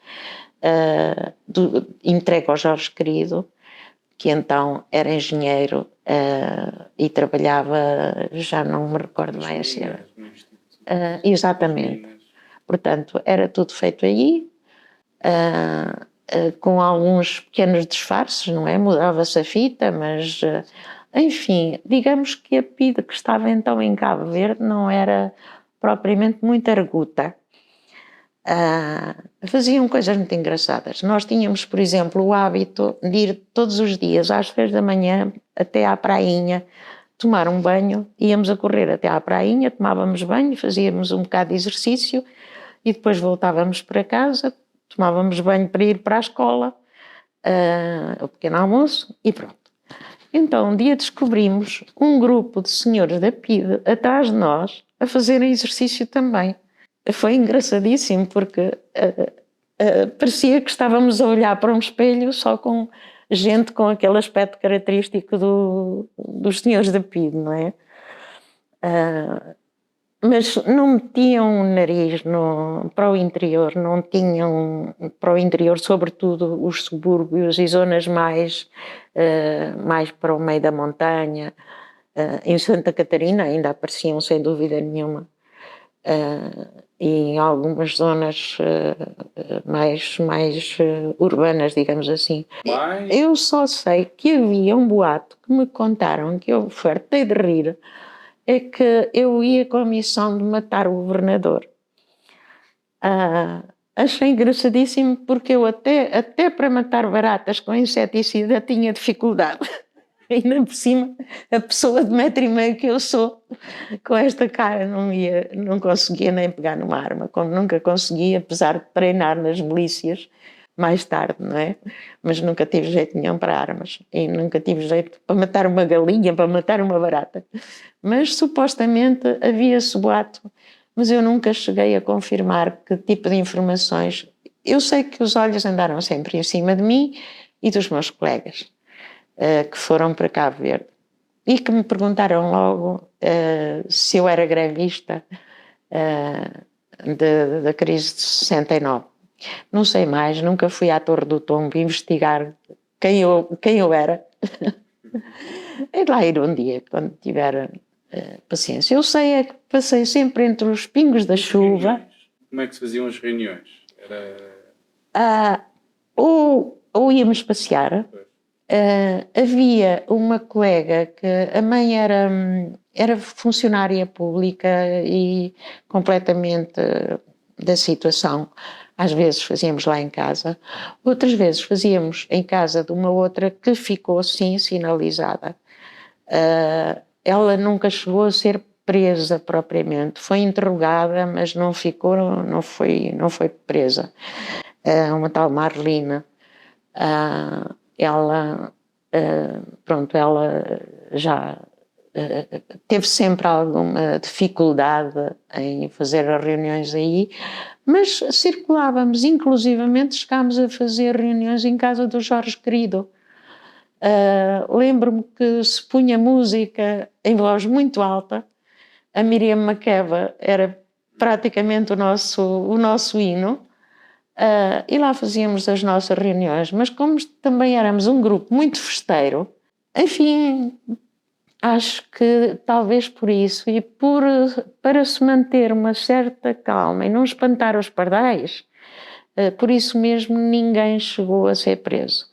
entregue ao Jorge Querido, que então era engenheiro e trabalhava, já não me recordo bem assim. Exatamente. Portanto, era tudo feito aí, com alguns pequenos disfarces, não é? Mudava-se a fita, mas, enfim, digamos que a PIDE que estava então em Cabo Verde não era propriamente muito arguta. Faziam coisas muito engraçadas. Nós tínhamos, por exemplo, o hábito de ir todos os dias às 6 da manhã até à prainha tomar um banho, íamos a correr até à prainha, tomávamos banho, fazíamos um bocado de exercício e depois voltávamos para casa, tomávamos banho para ir para a escola, o pequeno almoço e pronto. Então um dia descobrimos um grupo de senhores da PIDE atrás de nós a fazerem exercício também. Foi engraçadíssimo porque parecia que estávamos a olhar para um espelho só com gente com aquele aspecto característico dos senhores da PIDE, não é? Mas não metiam o nariz para o interior, não tinham para o interior, sobretudo os subúrbios e zonas mais para o meio da montanha. Em Santa Catarina ainda apareciam sem dúvida nenhuma. E em algumas zonas mais urbanas, digamos assim. Eu só sei que havia um boato que me contaram, que eu fartei de rir, é que eu ia com a missão de matar o governador. Achei engraçadíssimo porque eu até para matar baratas com inseticida tinha dificuldade. Ainda por cima, a pessoa de 1,5 m que eu sou, com esta cara não conseguia nem pegar numa arma, como nunca consegui, apesar de treinar nas milícias mais tarde, não é? Mas nunca tive jeito nenhum para armas e nunca tive jeito para matar uma galinha, para matar uma barata. Mas supostamente havia-se boato, mas eu nunca cheguei a confirmar que tipo de informações. Eu sei que os olhos andaram sempre em cima de mim e dos meus colegas que foram para Cabo Verde e que me perguntaram logo se eu era grevista. da crise de 69. Não sei mais, nunca fui à Torre do Tombo investigar quem eu era. É lá ir um dia, quando tiver paciência. Eu sei é que passei sempre entre os pingos da chuva. Reuniões. Como é que se faziam as reuniões? Ou íamos passear. Havia uma colega que a mãe era funcionária pública e completamente da situação. Às vezes fazíamos lá em casa, outras vezes fazíamos em casa de uma outra que ficou assim sinalizada. Ela nunca chegou a ser presa propriamente, foi interrogada, mas não foi presa. Uma tal Marlina, ela já teve sempre alguma dificuldade em fazer as reuniões aí, mas circulávamos, inclusivamente chegámos a fazer reuniões em casa do Jorge Querido. Lembro-me que se punha música em voz muito alta, a Miriam Makeba era praticamente o nosso hino, e lá fazíamos as nossas reuniões, mas como também éramos um grupo muito festeiro, enfim, acho que talvez por isso e para se manter uma certa calma e não espantar os pardais, por isso mesmo ninguém chegou a ser preso.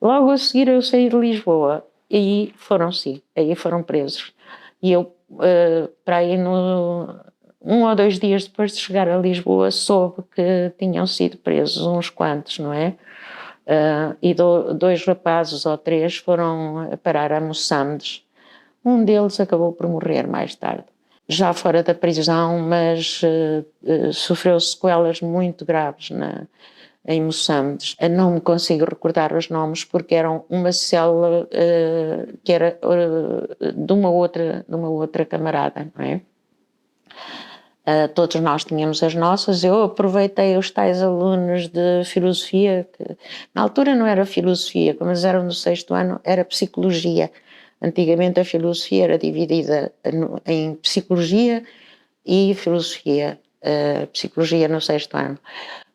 Logo a seguir eu saí de Lisboa e aí foram presos. E eu, para aí um ou 2 dias depois de chegar a Lisboa, soube que tinham sido presos uns quantos, não é? E 2 rapazes ou 3 foram a parar a Moçambique. Um deles acabou por morrer mais tarde, já fora da prisão, mas sofreu sequelas muito graves em Moçambique. Não me consigo recordar os nomes porque eram uma célula que era de uma outra camarada, não é? Todos nós tínhamos as nossas. Eu aproveitei os tais alunos de filosofia, que na altura não era filosofia, mas eram no 6º ano, era psicologia. Antigamente a filosofia era dividida em psicologia e filosofia, psicologia no 6º ano.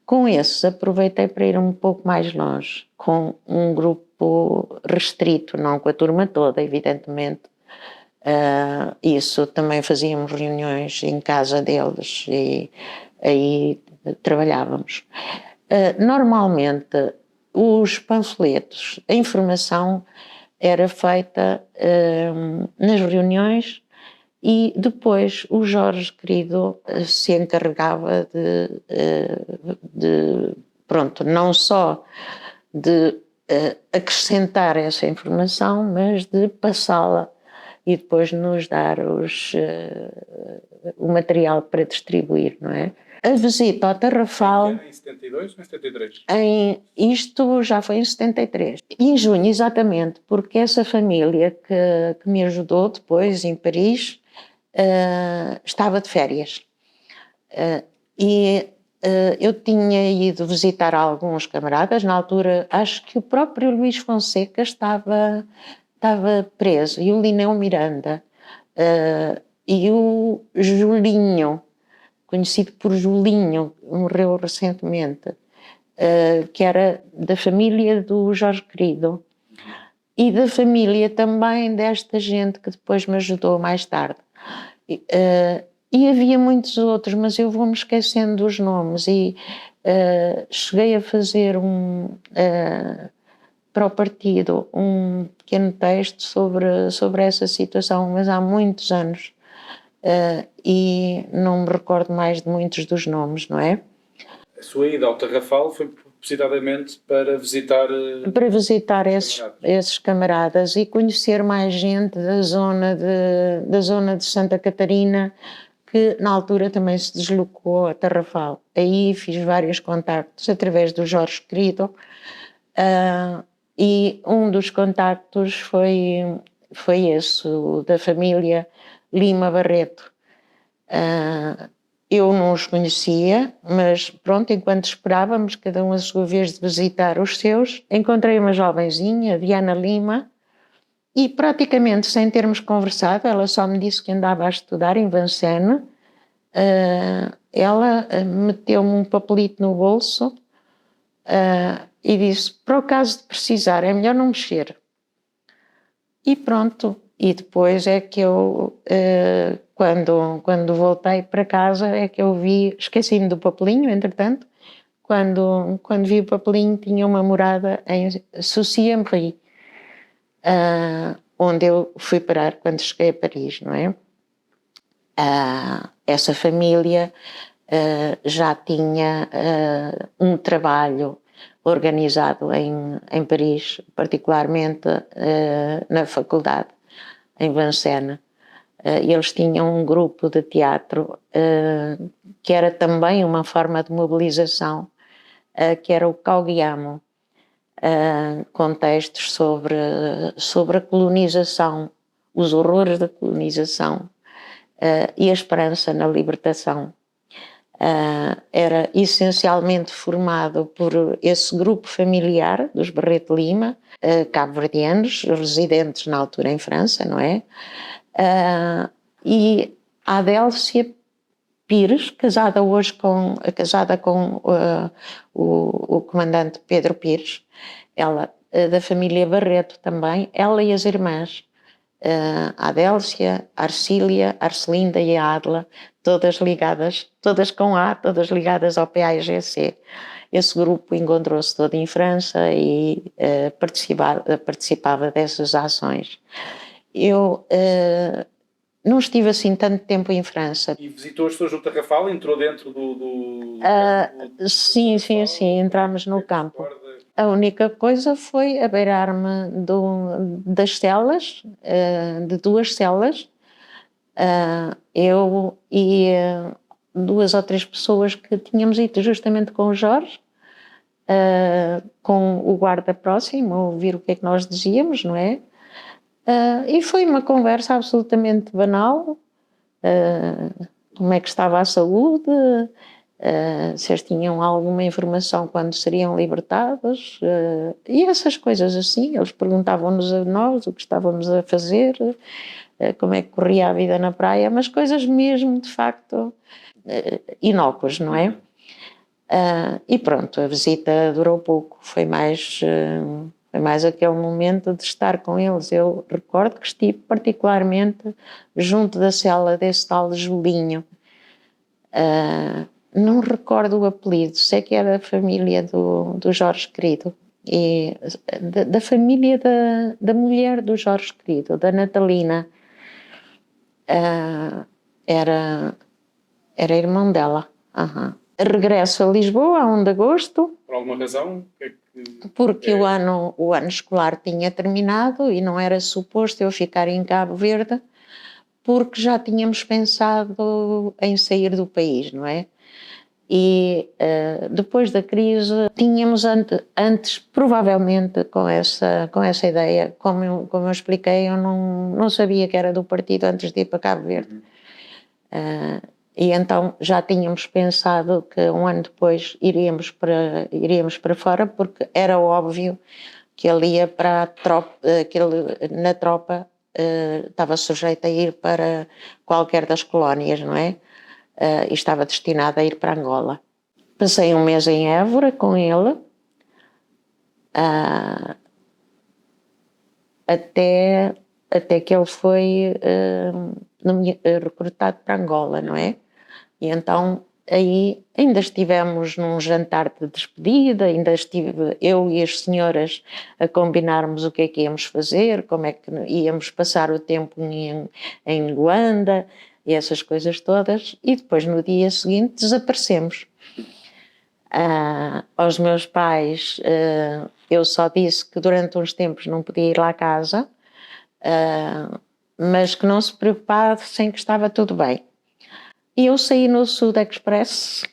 Com esses aproveitei para ir um pouco mais longe, com um grupo restrito, não com a turma toda, evidentemente. Isso também fazíamos reuniões em casa deles e aí trabalhávamos. Normalmente os panfletos, a informação era feita nas reuniões e depois o Jorge Querido se encarregava pronto, não só de acrescentar essa informação, mas de passá-la e depois nos dar o material para distribuir, não é? A visita ao Tarrafal... Em 72 ou em 73? Isto já foi em 73. Em junho, exatamente, porque essa família que me ajudou depois em Paris estava de férias. Eu tinha ido visitar alguns camaradas, na altura acho que o próprio Luís Fonseca estava preso, e o Lineu Miranda, e o Julinho, conhecido por Julinho, morreu recentemente, que era da família do Jorge Querido e da família também desta gente que depois me ajudou mais tarde. E havia muitos outros, mas eu vou-me esquecendo dos nomes e cheguei a fazer para o partido um pequeno texto sobre essa situação, mas há muitos anos. E não me recordo mais de muitos dos nomes, não é? A sua ida ao Tarrafal foi propositadamente para visitar esses camaradas e conhecer mais gente da zona de Santa Catarina, que na altura também se deslocou a Tarrafal. Aí fiz vários contactos através do Jorge Querido, e um dos contactos foi esse, o da família Lima Barreto. Eu não os conhecia, mas pronto, enquanto esperávamos, cada um a sua vez de visitar os seus, encontrei uma jovenzinha, Diana Lima, e praticamente sem termos conversado, ela só me disse que andava a estudar em Vincennes, ela meteu-me um papelito no bolso e disse, para o caso de precisar, é melhor não mexer. E pronto, e depois é que eu, quando voltei para casa, é que eu vi, esqueci-me do papelinho, entretanto, quando vi o papelinho tinha uma morada em Sucy-en-Brie, onde eu fui parar quando cheguei a Paris, não é? Essa família já tinha um trabalho organizado em Paris, particularmente na faculdade, em Vincennes. Eles tinham um grupo de teatro que era também uma forma de mobilização, que era o Cauguiamo, com textos sobre a colonização, os horrores da colonização e a esperança na libertação. Era essencialmente formado por esse grupo familiar dos Barreto Lima, cabo-verdianos, residentes na altura em França, não é? E a Adélcia Pires, casada com o comandante Pedro Pires, ela da família Barreto também, ela e as irmãs, a Adélcia, a Arcília, a Arcelinda e a Adla, todas ligadas, todas com A, todas ligadas ao PAIGC. Esse grupo encontrou-se todo em França e participava dessas ações. Eu não estive assim tanto tempo em França. E visitou as pessoas do Tarrafal? Entrou dentro do sim, entramos no campo. A única coisa foi abeirar-me das celas, de 2 celas, eu e 2 ou 3 pessoas que tínhamos ido justamente com o Jorge, com o guarda próximo, a ouvir o que é que nós dizíamos, não é? E foi uma conversa absolutamente banal, como é que estava a saúde, se eles tinham alguma informação quando seriam libertados, e essas coisas assim. Eles perguntavam-nos a nós o que estávamos a fazer, como é que corria a vida na praia, mas coisas mesmo, de facto, inócuas, não é? E pronto, a visita durou pouco, foi mais aquele momento de estar com eles. Eu recordo que estive particularmente junto da cela desse tal Julinho. Não recordo o apelido, sei que é da família do Jorge Querido, e da família da mulher do Jorge Querido, da Natalina. Era irmão dela. Regresso a Lisboa a 1 de agosto. Por alguma razão? Porque o ano escolar tinha terminado e não era suposto eu ficar em Cabo Verde, porque já tínhamos pensado em sair do país, não é? E depois da crise tínhamos antes provavelmente com essa ideia, como eu expliquei, eu não sabia que era do partido antes de ir para Cabo Verde. E então já tínhamos pensado que um ano depois iríamos para fora, porque era óbvio que ele ia para a tropa, que ele na tropa estava sujeito a ir para qualquer das colónias, não é? E estava destinado a ir para Angola. Passei 1 mês em Évora com ele, até que ele foi recrutado para Angola, não é? E então aí ainda estivemos num jantar de despedida, ainda estive eu e as senhoras a combinarmos o que é que íamos fazer, como é que íamos passar o tempo em Luanda e essas coisas todas, e depois no dia seguinte desaparecemos. Aos meus pais eu só disse que durante uns tempos não podia ir lá à casa, mas que não se preocupassem, que estava tudo bem. E eu saí no Sud Express,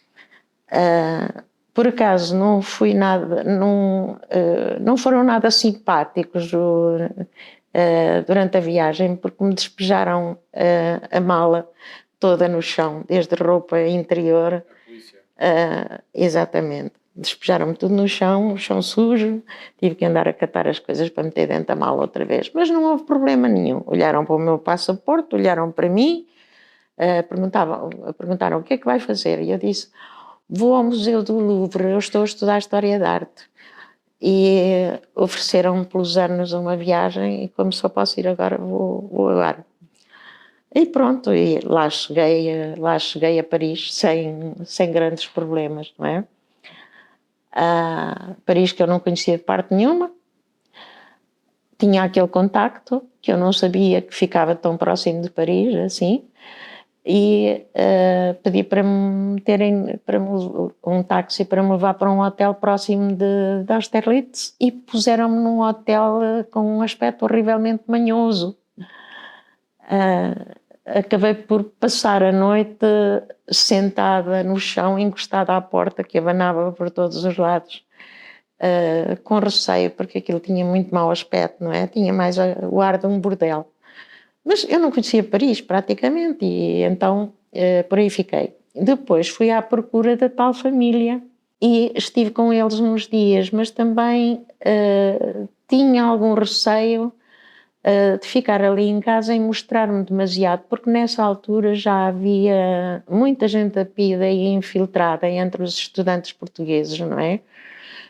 por acaso não fui nada, não foram nada simpáticos durante a viagem, porque me despejaram a mala toda no chão, desde roupa interior. Exatamente, despejaram-me tudo no chão, o chão sujo, tive que andar a catar as coisas para meter dentro da mala outra vez, mas não houve problema nenhum. Olharam para o meu passaporte, olharam para mim, perguntaram o que é que vai fazer, e eu disse, vou ao Museu do Louvre, eu estou a estudar História da Arte. E ofereceram-me pelos anos uma viagem, e como só posso ir agora, vou agora. E pronto, e lá cheguei a Paris sem grandes problemas, não é? Paris que eu não conhecia de parte nenhuma, tinha aquele contacto que eu não sabia que ficava tão próximo de Paris, assim, e pedi para me terem um táxi para me levar para um hotel próximo de Austerlitz, e puseram-me num hotel com um aspecto horrivelmente manhoso. Acabei por passar a noite sentada no chão, encostada à porta que abanava por todos os lados, com receio, porque aquilo tinha muito mau aspecto, não é? Tinha mais o ar de um bordel. Mas eu não conhecia Paris praticamente, e então por aí fiquei. Depois fui à procura da tal família e estive com eles uns dias, mas também tinha algum receio de ficar ali em casa e mostrar-me demasiado, porque nessa altura já havia muita gente apida e infiltrada entre os estudantes portugueses, não é?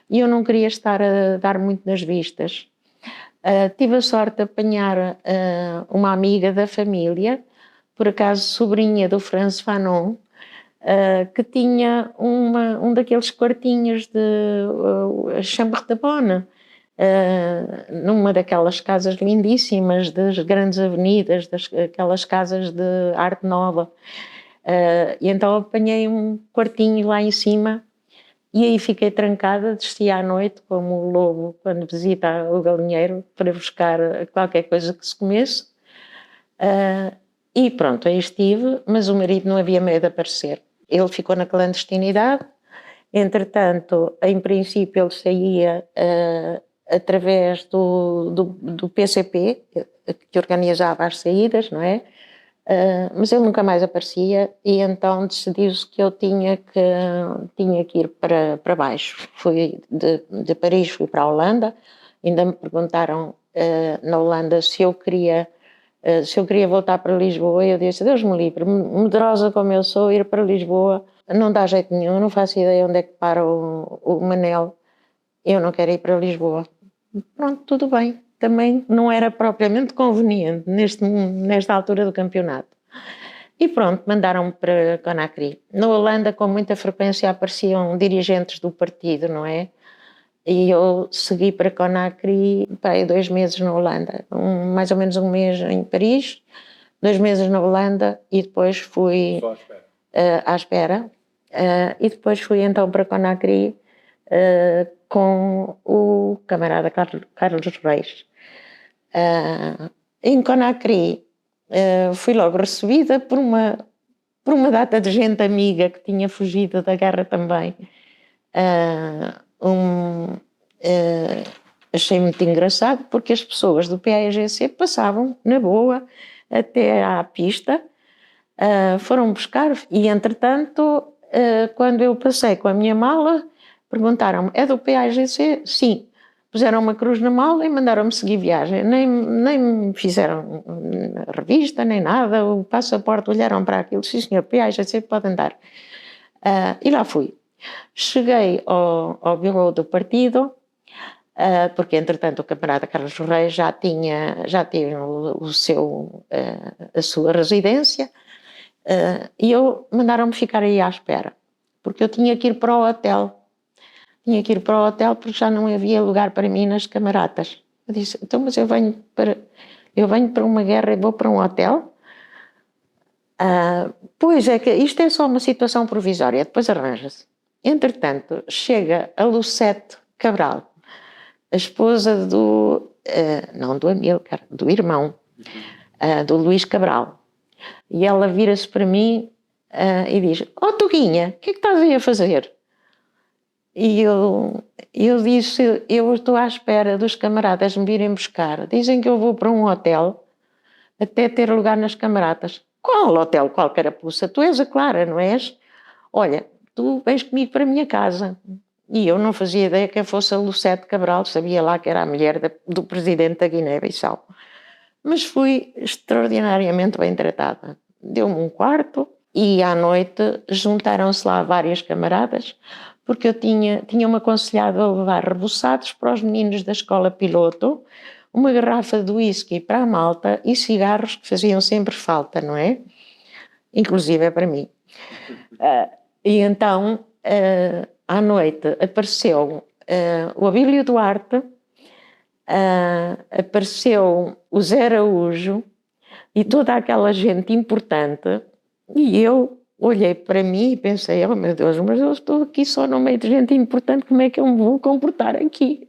E eu não queria estar a dar muito nas vistas. Tive a sorte de apanhar uma amiga da família, por acaso sobrinha do Frantz Fanon, que tinha um daqueles quartinhos de Chambre de Bonne, numa daquelas casas lindíssimas das grandes avenidas, aquelas casas de arte nova. E então apanhei um quartinho lá em cima, e aí fiquei trancada, desci à noite, como o lobo quando visita o galinheiro, para buscar qualquer coisa que se comesse. E pronto, aí estive, mas o marido não havia meio de aparecer. Ele ficou na clandestinidade. Entretanto, em princípio, ele saía através do PCP, que organizava as saídas, não é? Mas ele nunca mais aparecia, e então decidiu-se que eu tinha que ir para baixo. Fui de Paris, fui para a Holanda. Ainda me perguntaram na Holanda se eu queria voltar para Lisboa, e eu disse, Deus me livre, medrosa como eu sou, ir para Lisboa não dá jeito nenhum, não faço ideia onde é que para o Manel, eu não quero ir para Lisboa. Pronto, tudo bem. Também não era propriamente conveniente nesta altura do campeonato. E pronto, mandaram-me para Conakry. Na Holanda, com muita frequência, apareciam dirigentes do partido, não é? E eu segui para Conakry, para 2 meses na Holanda. Mais ou menos 1 mês em Paris, 2 meses na Holanda, e depois fui Só à espera. à espera. E depois fui então para Conakry com o camarada Carlos Reis. Em Conakry fui logo recebida por uma data de gente amiga que tinha fugido da guerra também. Achei muito engraçado, porque as pessoas do PAIGC passavam na boa até à pista, foram buscar, e entretanto quando eu passei com a minha mala, perguntaram-me, é do PAIGC? Sim. Puseram uma cruz na mala e mandaram-me seguir viagem. Nem me fizeram revista, nem nada. O passaporte, olharam para aquilo. Sim, senhor, PAIGC, pode andar. E lá fui. Cheguei ao bureau do partido, porque entretanto o camarada Carlos Reis já tinha a sua residência, e mandaram-me ficar aí à espera, porque eu tinha que ir para o hotel. Porque já não havia lugar para mim nas camaratas. Eu disse, então, mas eu venho para uma guerra e vou para um hotel? Pois é, que isto é só uma situação provisória, depois arranja-se. Entretanto, chega a Lucete Cabral, a esposa não do Amílcar, do irmão, do Luís Cabral. E ela vira-se para mim e diz, Tuguinha, o que é que estás aí a fazer? E eu disse, eu estou à espera dos camaradas me virem buscar. Dizem que eu vou para um hotel até ter lugar nas camaradas. Qual hotel? Qual carapuça? Tu és a Clara, não és? Olha, tu vens comigo para a minha casa. E eu não fazia ideia que fosse a Lucete Cabral, sabia lá que era a mulher do presidente da Guiné-Bissau. Mas fui extraordinariamente bem tratada. deu-me um quarto e à noite juntaram-se lá várias camaradas, porque eu tinha-me aconselhado a levar reboçados para os meninos da escola piloto, uma garrafa de whisky para a malta e cigarros que faziam sempre falta, não é? Inclusive é para mim. E então, à noite, apareceu o Abílio Duarte, apareceu o Zé Araújo e toda aquela gente importante, e eu olhei para mim e pensei, oh meu Deus, mas eu estou aqui só no meio de gente importante, como é que eu me vou comportar aqui?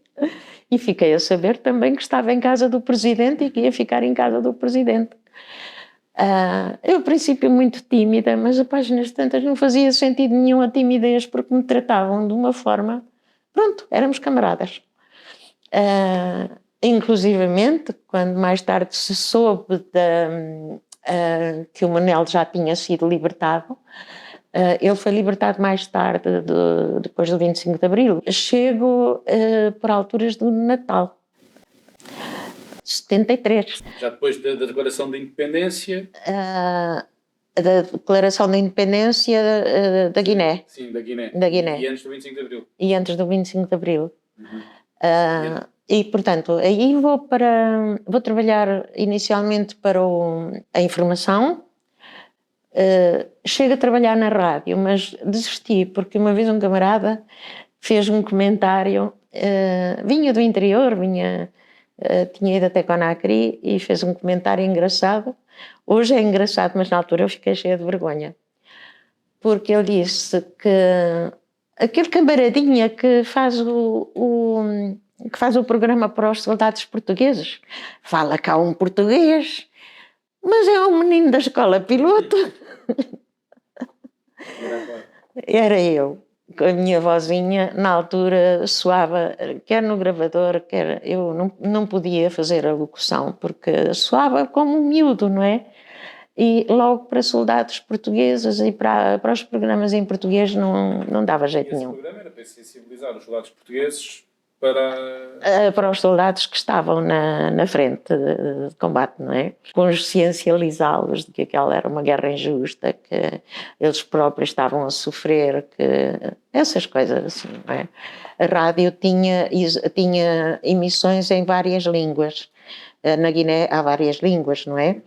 E fiquei a saber também que estava em casa do presidente e que ia ficar em casa do presidente. Eu, a princípio, muito tímida, mas a páginas tantas não fazia sentido nenhum a timidez, porque me tratavam de uma forma... Pronto, éramos camaradas. Inclusivamente, quando mais tarde se soube que o Manel já tinha sido libertado, ele foi libertado mais tarde, depois do 25 de Abril. Chego por alturas do Natal. 73. Já depois da Declaração de Independência? Da Declaração da Independência da Guiné. Sim, da Guiné. Da Guiné. E antes do 25 de Abril. E antes do 25 de Abril. E, portanto, aí vou trabalhar inicialmente para a informação. Chego a trabalhar na rádio, mas desisti, porque uma vez um camarada fez um comentário, vinha do interior, tinha ido até Conakry e fez um comentário engraçado. Hoje é engraçado, mas na altura eu fiquei cheia de vergonha, porque ele disse que aquele camaradinha que faz o programa para os soldados portugueses fala cá um português, mas é um menino da escola piloto. Era eu, com a minha vozinha, na altura soava, quer no gravador, quer... Eu não podia fazer a locução, porque soava como um miúdo, não é? E logo para soldados portugueses e para os programas em português não dava jeito nenhum. Esse programa era para sensibilizar os soldados portugueses para os soldados que estavam na frente de combate, não é? Consciencializá-los de que aquela era uma guerra injusta, que eles próprios estavam a sofrer, que essas coisas assim, não é? A rádio tinha emissões em várias línguas. Na Guiné há várias línguas, não é?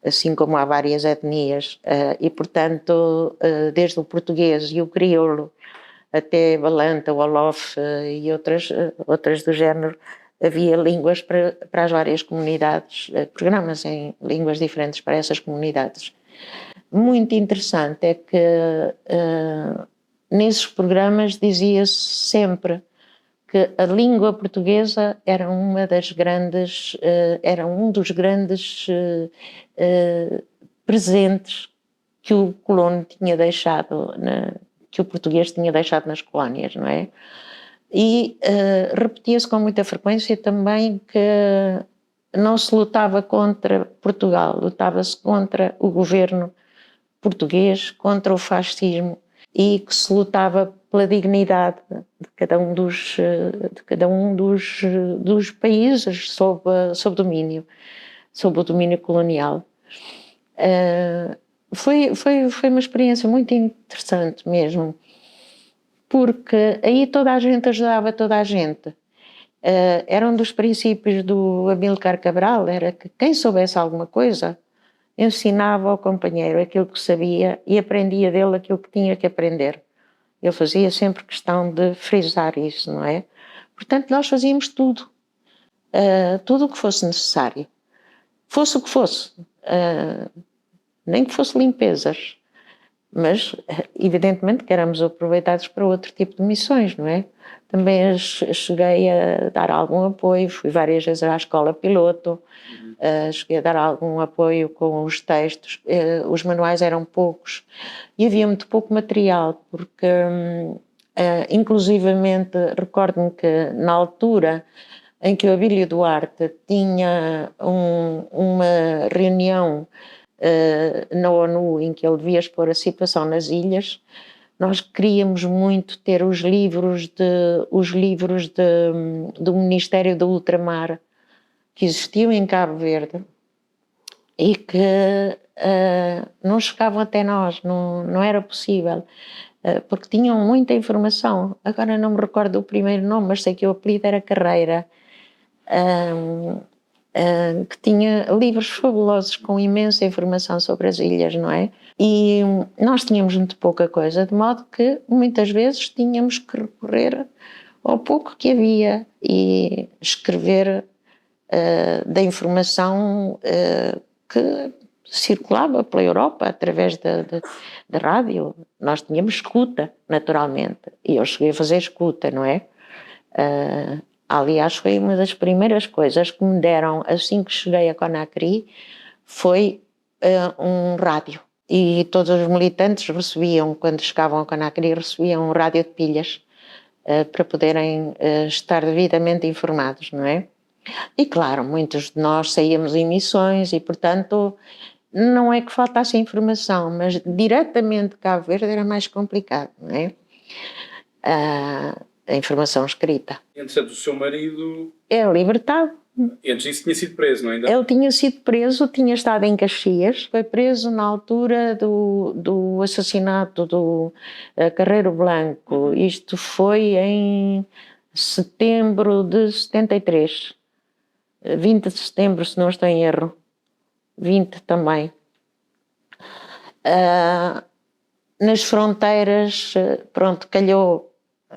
Assim como há várias etnias. E, portanto, desde o português e o crioulo até Balanta, Wolof e outras do género, havia línguas para as várias comunidades, programas em línguas diferentes para essas comunidades. Muito interessante é que nesses programas dizia-se sempre que a língua portuguesa era era um dos grandes presentes que o colono tinha deixado que o português tinha deixado nas colónias, não é? E repetia-se com muita frequência também que não se lutava contra Portugal, lutava-se contra o governo português, contra o fascismo, e que se lutava pela dignidade de cada um dos países sob o domínio colonial. Foi uma experiência muito interessante mesmo, porque aí toda a gente ajudava toda a gente. Era um dos princípios do Amílcar Cabral, era que quem soubesse alguma coisa ensinava ao companheiro aquilo que sabia e aprendia dele aquilo que tinha que aprender. Eu fazia sempre questão de frisar isso, não é? Portanto, nós fazíamos tudo o que fosse necessário, fosse o que fosse. Nem que fosse limpezas, mas evidentemente que éramos aproveitados para outro tipo de missões, não é? Também cheguei a dar algum apoio, fui várias vezes à escola piloto, cheguei a dar algum apoio com os textos, os manuais eram poucos e havia muito pouco material, porque inclusivamente recordo-me que na altura em que o Abílio Duarte tinha uma reunião na ONU em que ele devia expor a situação nas ilhas, nós queríamos muito ter os livros do Ministério do Ultramar que existiam em Cabo Verde e que não chegavam até nós, não era possível, porque tinham muita informação. Agora não me recordo o primeiro nome, mas sei que o apelido era Carreira, que tinha livros fabulosos com imensa informação sobre as ilhas, não é? E nós tínhamos muito pouca coisa, de modo que muitas vezes tínhamos que recorrer ao pouco que havia e escrever da informação que circulava pela Europa através da rádio. Nós tínhamos escuta, naturalmente, e eu cheguei a fazer escuta, não é? Aliás, foi uma das primeiras coisas que me deram assim que cheguei a Conakry, foi um rádio. E todos os militantes recebiam, quando chegavam a Conakry, recebiam um rádio de pilhas para poderem estar devidamente informados, não é? E claro, muitos de nós saíamos em missões e, portanto, não é que faltasse informação, mas diretamente de Cabo Verde era mais complicado, não é? A informação escrita. Entretanto, o seu marido... É libertado. Antes disso tinha sido preso, não é? Ele tinha sido preso, tinha estado em Caxias, foi preso na altura do assassinato do Carreiro Blanco. Isto foi em setembro de 73. 20 de setembro, se não estou em erro. 20 também. Nas fronteiras, pronto, calhou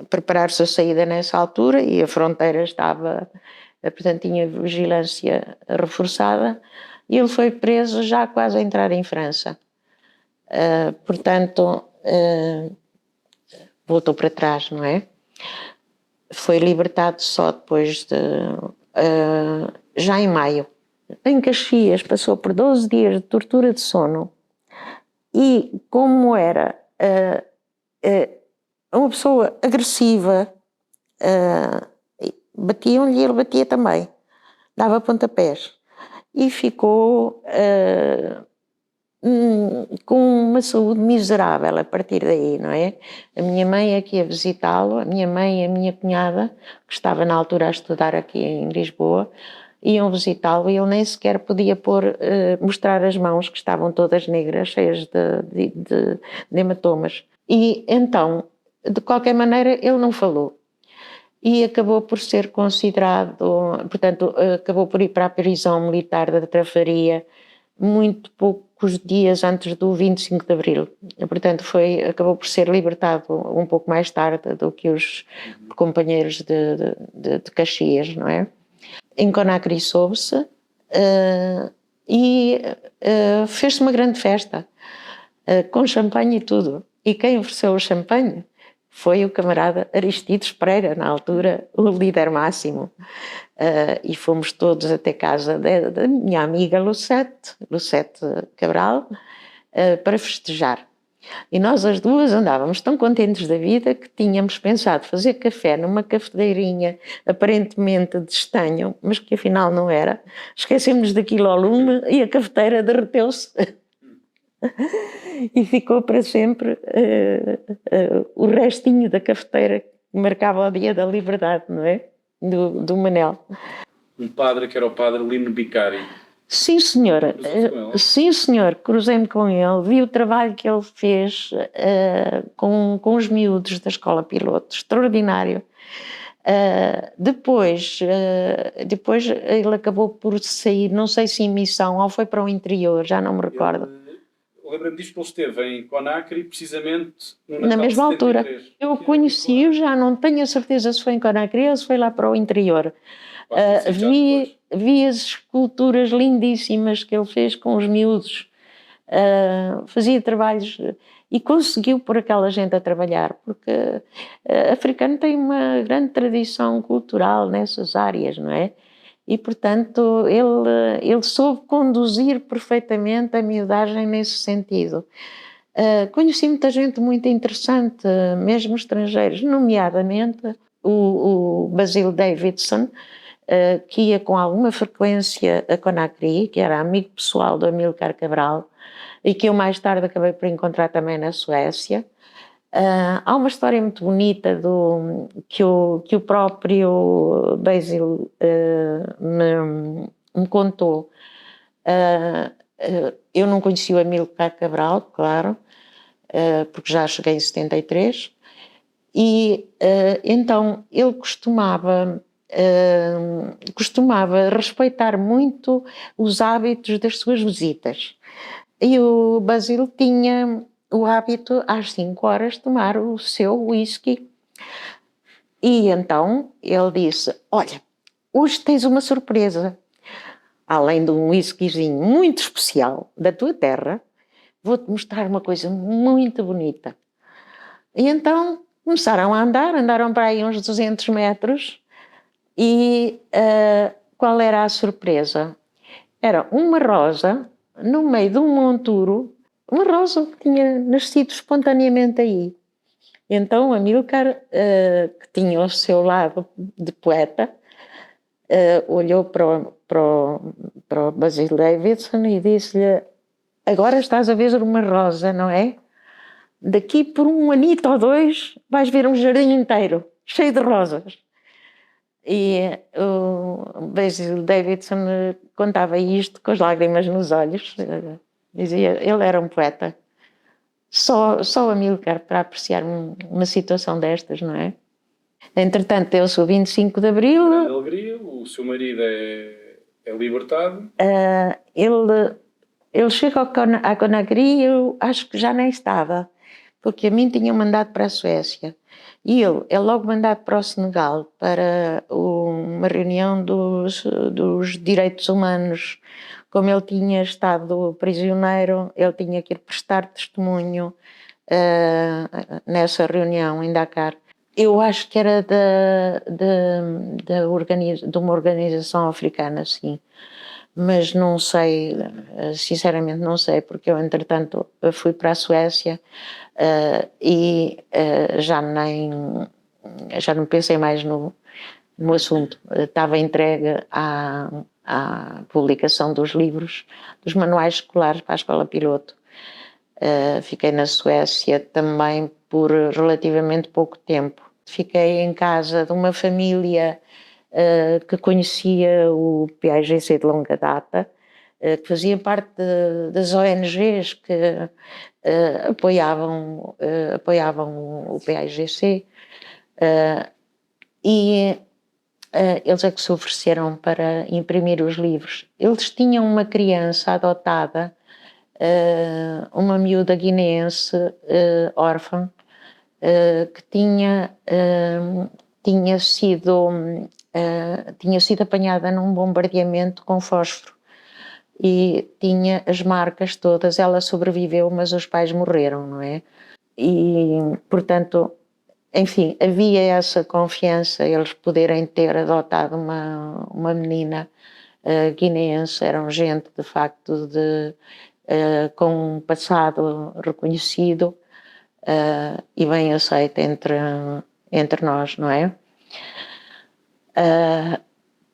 preparar-se a saída nessa altura e a fronteira estava, portanto, tinha vigilância reforçada e ele foi preso já quase a entrar em França. Portanto, voltou para trás, não é? Foi libertado só depois de... já em maio. Em Caxias passou por 12 dias de tortura de sono e como era uma pessoa agressiva, batiam-lhe e ele batia também, dava pontapés e ficou com uma saúde miserável a partir daí, não é? A minha mãe aqui ia visitá-lo, a minha mãe e a minha cunhada, que estava na altura a estudar aqui em Lisboa, iam visitá-lo e ele nem sequer podia mostrar as mãos, que estavam todas negras, cheias de hematomas. E então, de qualquer maneira, ele não falou. E acabou por ser considerado, portanto, acabou por ir para a prisão militar da Trafaria muito poucos dias antes do 25 de Abril. Portanto, acabou por ser libertado um pouco mais tarde do que os companheiros de Caxias, não é? Em Conakry soube-se e fez-se uma grande festa, com champanhe e tudo. E quem ofereceu o champanhe foi o camarada Aristides Pereira, na altura o líder máximo. E fomos todos até casa da minha amiga Lucete Cabral, para festejar. E nós as duas andávamos tão contentes da vida que tínhamos pensado fazer café numa cafeteirinha aparentemente de estanho, mas que afinal não era. Esquecemos daquilo ao lume e a cafeteira derreteu-se. E ficou para sempre o restinho da cafeteira que marcava o dia da liberdade, não é? Do Manel. Um padre que era o padre Lino Bicari. Sim, senhora. Sim, senhor. Cruzei-me com ele, vi o trabalho que ele fez com os miúdos da escola piloto, extraordinário. Depois ele acabou por sair, não sei se em missão ou foi para o interior, já não me recordo. Lembro-me disto que ele esteve em Conakry, precisamente na mesma altura. Eu o conheci, já não tenho a certeza se foi em Conakry ou se foi lá para o interior. Vi as esculturas lindíssimas que ele fez com os miúdos, fazia trabalhos e conseguiu pôr aquela gente a trabalhar, porque africano tem uma grande tradição cultural nessas áreas, não é? E, portanto, ele soube conduzir perfeitamente a miudagem nesse sentido. Conheci muita gente muito interessante, mesmo estrangeiros, nomeadamente o Basil Davidson, que ia com alguma frequência a Conakry, que era amigo pessoal do Amílcar Cabral, e que eu mais tarde acabei por encontrar também na Suécia. Há uma história muito bonita que o próprio Basil me contou. eu não conhecia o Amílcar Cabral, claro, porque já cheguei em 73, e então ele costumava respeitar muito os hábitos das suas visitas. E o Basílio tinha o hábito, às 5 horas, de tomar o seu whisky. E então ele disse: olha, hoje tens uma surpresa. Além de um whiskyzinho muito especial da tua terra, vou-te mostrar uma coisa muito bonita. E então começaram a andaram para aí uns 200 metros e qual era a surpresa? Era uma rosa no meio de um monturo, uma rosa que tinha nascido espontaneamente aí. Então o Amílcar, que tinha o seu lado de poeta, olhou para o Basil Davidson e disse-lhe: agora estás a ver uma rosa, não é? Daqui por um anito ou dois vais ver um jardim inteiro, cheio de rosas. E o Basil Davidson contava isto com as lágrimas nos olhos. Dizia, ele era um poeta. Só o Amílcar para apreciar uma situação destas, não é? Entretanto, eu sou 25 de Abril. Alegria, o seu marido é libertado. Ele chega à Conakry, eu acho que já nem estava, porque a mim tinham mandado para a Suécia. E ele é logo mandado para o Senegal, para uma reunião dos direitos humanos. Como ele tinha estado prisioneiro, ele tinha que ir prestar testemunho nessa reunião em Dakar. Eu acho que era de uma organização africana, sim. Mas não sei, sinceramente não sei, porque eu entretanto fui para a Suécia e já não pensei mais no assunto. Estava entregue à publicação dos livros, dos manuais escolares para a escola piloto. Fiquei na Suécia também por relativamente pouco tempo. Fiquei em casa de uma família que conhecia o PAIGC de longa data, que fazia parte das ONGs que apoiavam o PAIGC, e eles é que se ofereceram para imprimir os livros. Eles tinham uma criança adotada, uma miúda guineense, órfã, que tinha sido apanhada num bombardeamento com fósforo e tinha as marcas todas. Ela sobreviveu, mas os pais morreram, não é? E, portanto, enfim, havia essa confiança, eles poderem ter adotado uma menina guineense. Eram gente, de facto, com um passado reconhecido e bem aceita entre nós, não é?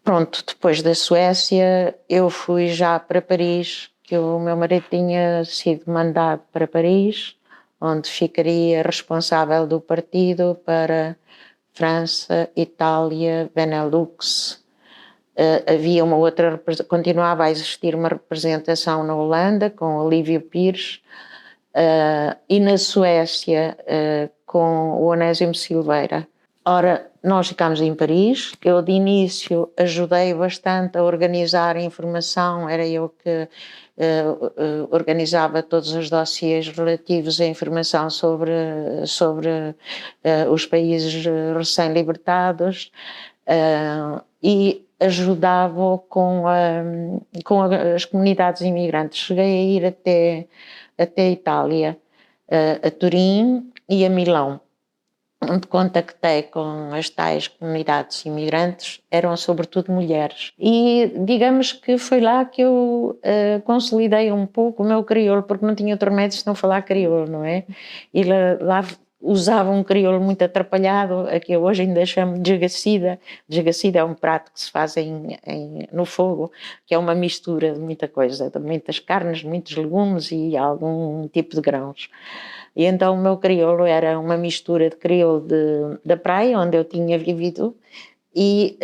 Pronto, depois da Suécia eu fui já para Paris, que o meu marido tinha sido mandado para Paris, onde ficaria responsável do partido para França, Itália, Benelux. Havia continuava a existir uma representação na Holanda com Olívio Pires, e na Suécia com o Onésimo Silveira. Ora, nós ficámos em Paris. Eu de início ajudei bastante a organizar a informação, era eu que organizava todos os dossiês relativos à informação sobre os países recém-libertados, e ajudava com as comunidades imigrantes. Cheguei a ir até a Itália, a Turim e a Milão, onde contactei com as tais comunidades imigrantes. Eram sobretudo mulheres. E digamos que foi lá que eu consolidei um pouco o meu crioulo, porque não tinha outro método de não falar crioulo, não é? E lá usava um crioulo muito atrapalhado, a que eu hoje ainda chamo de desgacida. Desgacida é um prato que se faz no fogo, que é uma mistura de muita coisa, de muitas carnes, muitos legumes e algum tipo de grãos. E então o meu crioulo era uma mistura de crioulo da praia, onde eu tinha vivido, e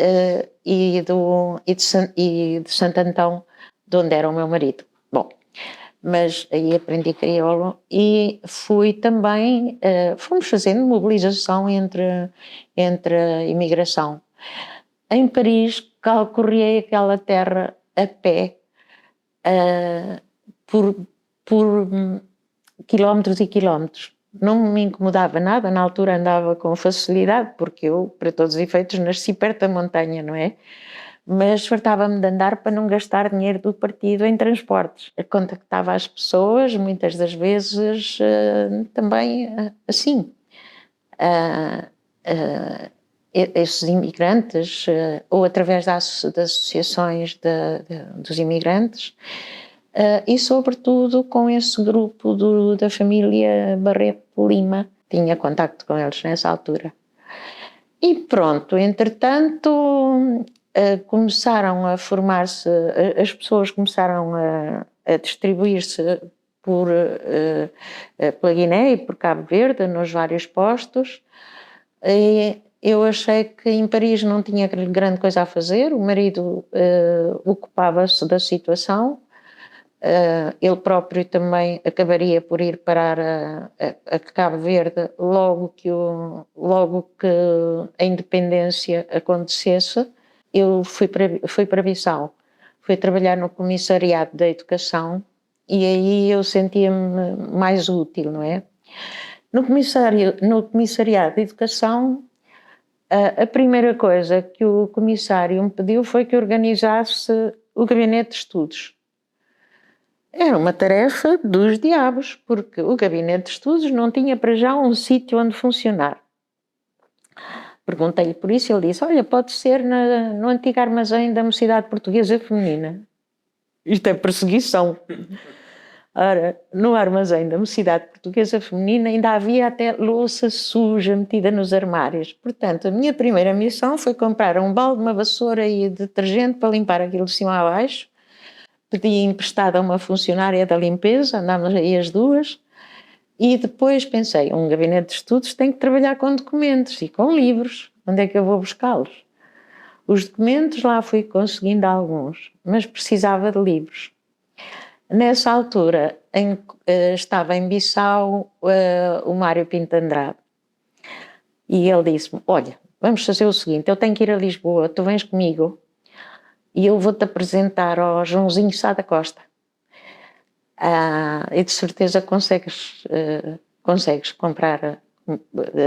de Santo Antão, de onde era o meu marido. Bom, mas aí aprendi crioulo e fui também, fomos fazendo mobilização entre a imigração. Em Paris, calcorrei aquela terra a pé, por quilómetros e quilómetros. Não me incomodava nada, na altura andava com facilidade, porque eu, para todos os efeitos, nasci perto da montanha, não é? Mas fartava-me de andar para não gastar dinheiro do partido em transportes. Contactava as pessoas, muitas das vezes também assim. Esses imigrantes, ou através das associações dos imigrantes, e sobretudo com esse grupo da família Barreto de Lima. Tinha contacto com eles nessa altura. E pronto, entretanto, começaram a formar-se, as pessoas começaram a distribuir-se pela Guiné e por Cabo Verde, nos vários postos. E eu achei que em Paris não tinha grande coisa a fazer, o marido ocupava-se da situação, ele próprio também acabaria por ir parar a Cabo Verde logo que a independência acontecesse. Eu fui para Bissau, fui trabalhar no Comissariado da Educação e aí eu sentia-me mais útil, não é? No Comissariado da Educação, a primeira coisa que o comissário me pediu foi que organizasse o gabinete de estudos. Era uma tarefa dos diabos, porque o gabinete de estudos não tinha para já um sítio onde funcionar. Perguntei-lhe por isso e ele disse, olha, pode ser no antigo armazém da Mocidade Portuguesa Feminina. Isto é perseguição. Ora, no armazém da Mocidade Portuguesa Feminina ainda havia até louça suja metida nos armários. Portanto, a minha primeira missão foi comprar um balde, uma vassoura e detergente para limpar aquilo de cima a baixo. Pedi emprestado a uma funcionária da limpeza, andámos aí as duas, e depois pensei, um gabinete de estudos tem que trabalhar com documentos e com livros, onde é que eu vou buscá-los? Os documentos lá fui conseguindo alguns, mas precisava de livros. Nessa altura estava em Bissau o Mário Pinto Andrade, e ele disse-me, olha, vamos fazer o seguinte, eu tenho que ir a Lisboa, tu vens comigo, e eu vou-te apresentar ao Joãozinho Sá da Costa. E de certeza consegues comprar,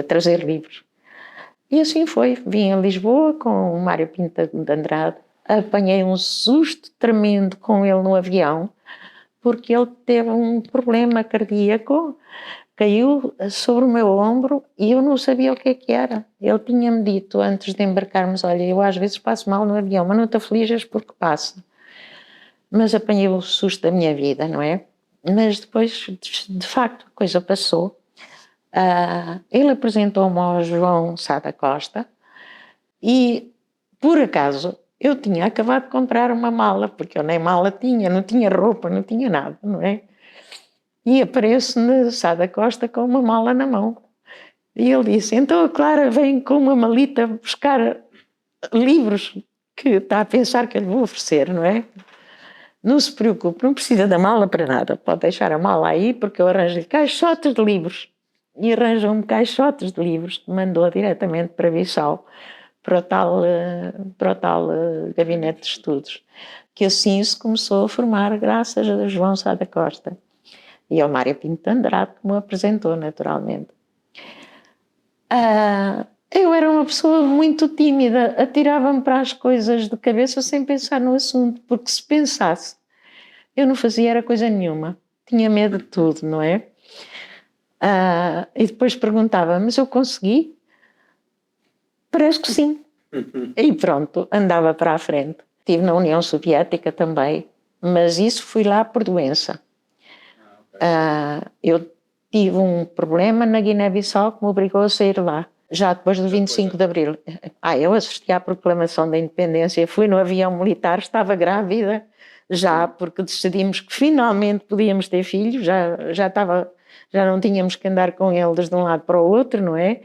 trazer livros. E assim foi, vim a Lisboa com o Mário Pinto de Andrade, apanhei um susto tremendo com ele no avião, porque ele teve um problema cardíaco, caiu sobre o meu ombro e eu não sabia o que era. Ele tinha-me dito antes de embarcarmos, olha, eu às vezes passo mal no avião, mas não te aflijas porque passo. Mas apanhei o susto da minha vida, não é? Mas depois, de facto, a coisa passou. Ele apresentou-me ao João Sá da Costa e, por acaso, eu tinha acabado de comprar uma mala, porque eu nem mala tinha, não tinha roupa, não tinha nada, não é? E apareço na Sá da Costa com uma mala na mão. E ele disse, então a Clara vem com uma malita buscar livros que está a pensar que eu lhe vou oferecer, não é? Não se preocupe, não precisa da mala para nada, pode deixar a mala aí porque eu arranjo-lhe caixotes de livros. E arranjou-me caixotes de livros, mandou diretamente para Bissau, para o tal gabinete de estudos, que assim se começou a formar graças a João Sá da Costa. E ao Mário Pinto de Andrade, que me apresentou naturalmente. Eu era uma pessoa muito tímida, atirava-me para as coisas de cabeça sem pensar no assunto, porque se pensasse, eu não fazia era coisa nenhuma, tinha medo de tudo, não é? E depois perguntava, mas eu consegui? Parece que sim. E pronto, andava para a frente. Estive na União Soviética também, mas isso fui lá por doença. Eu tive um problema na Guiné-Bissau que me obrigou a sair lá, já depois do 25 de Abril. Eu assisti à proclamação da independência, fui no avião militar, estava grávida já, porque decidimos que finalmente podíamos ter filhos, já não tínhamos que andar com eles de um lado para o outro, não é?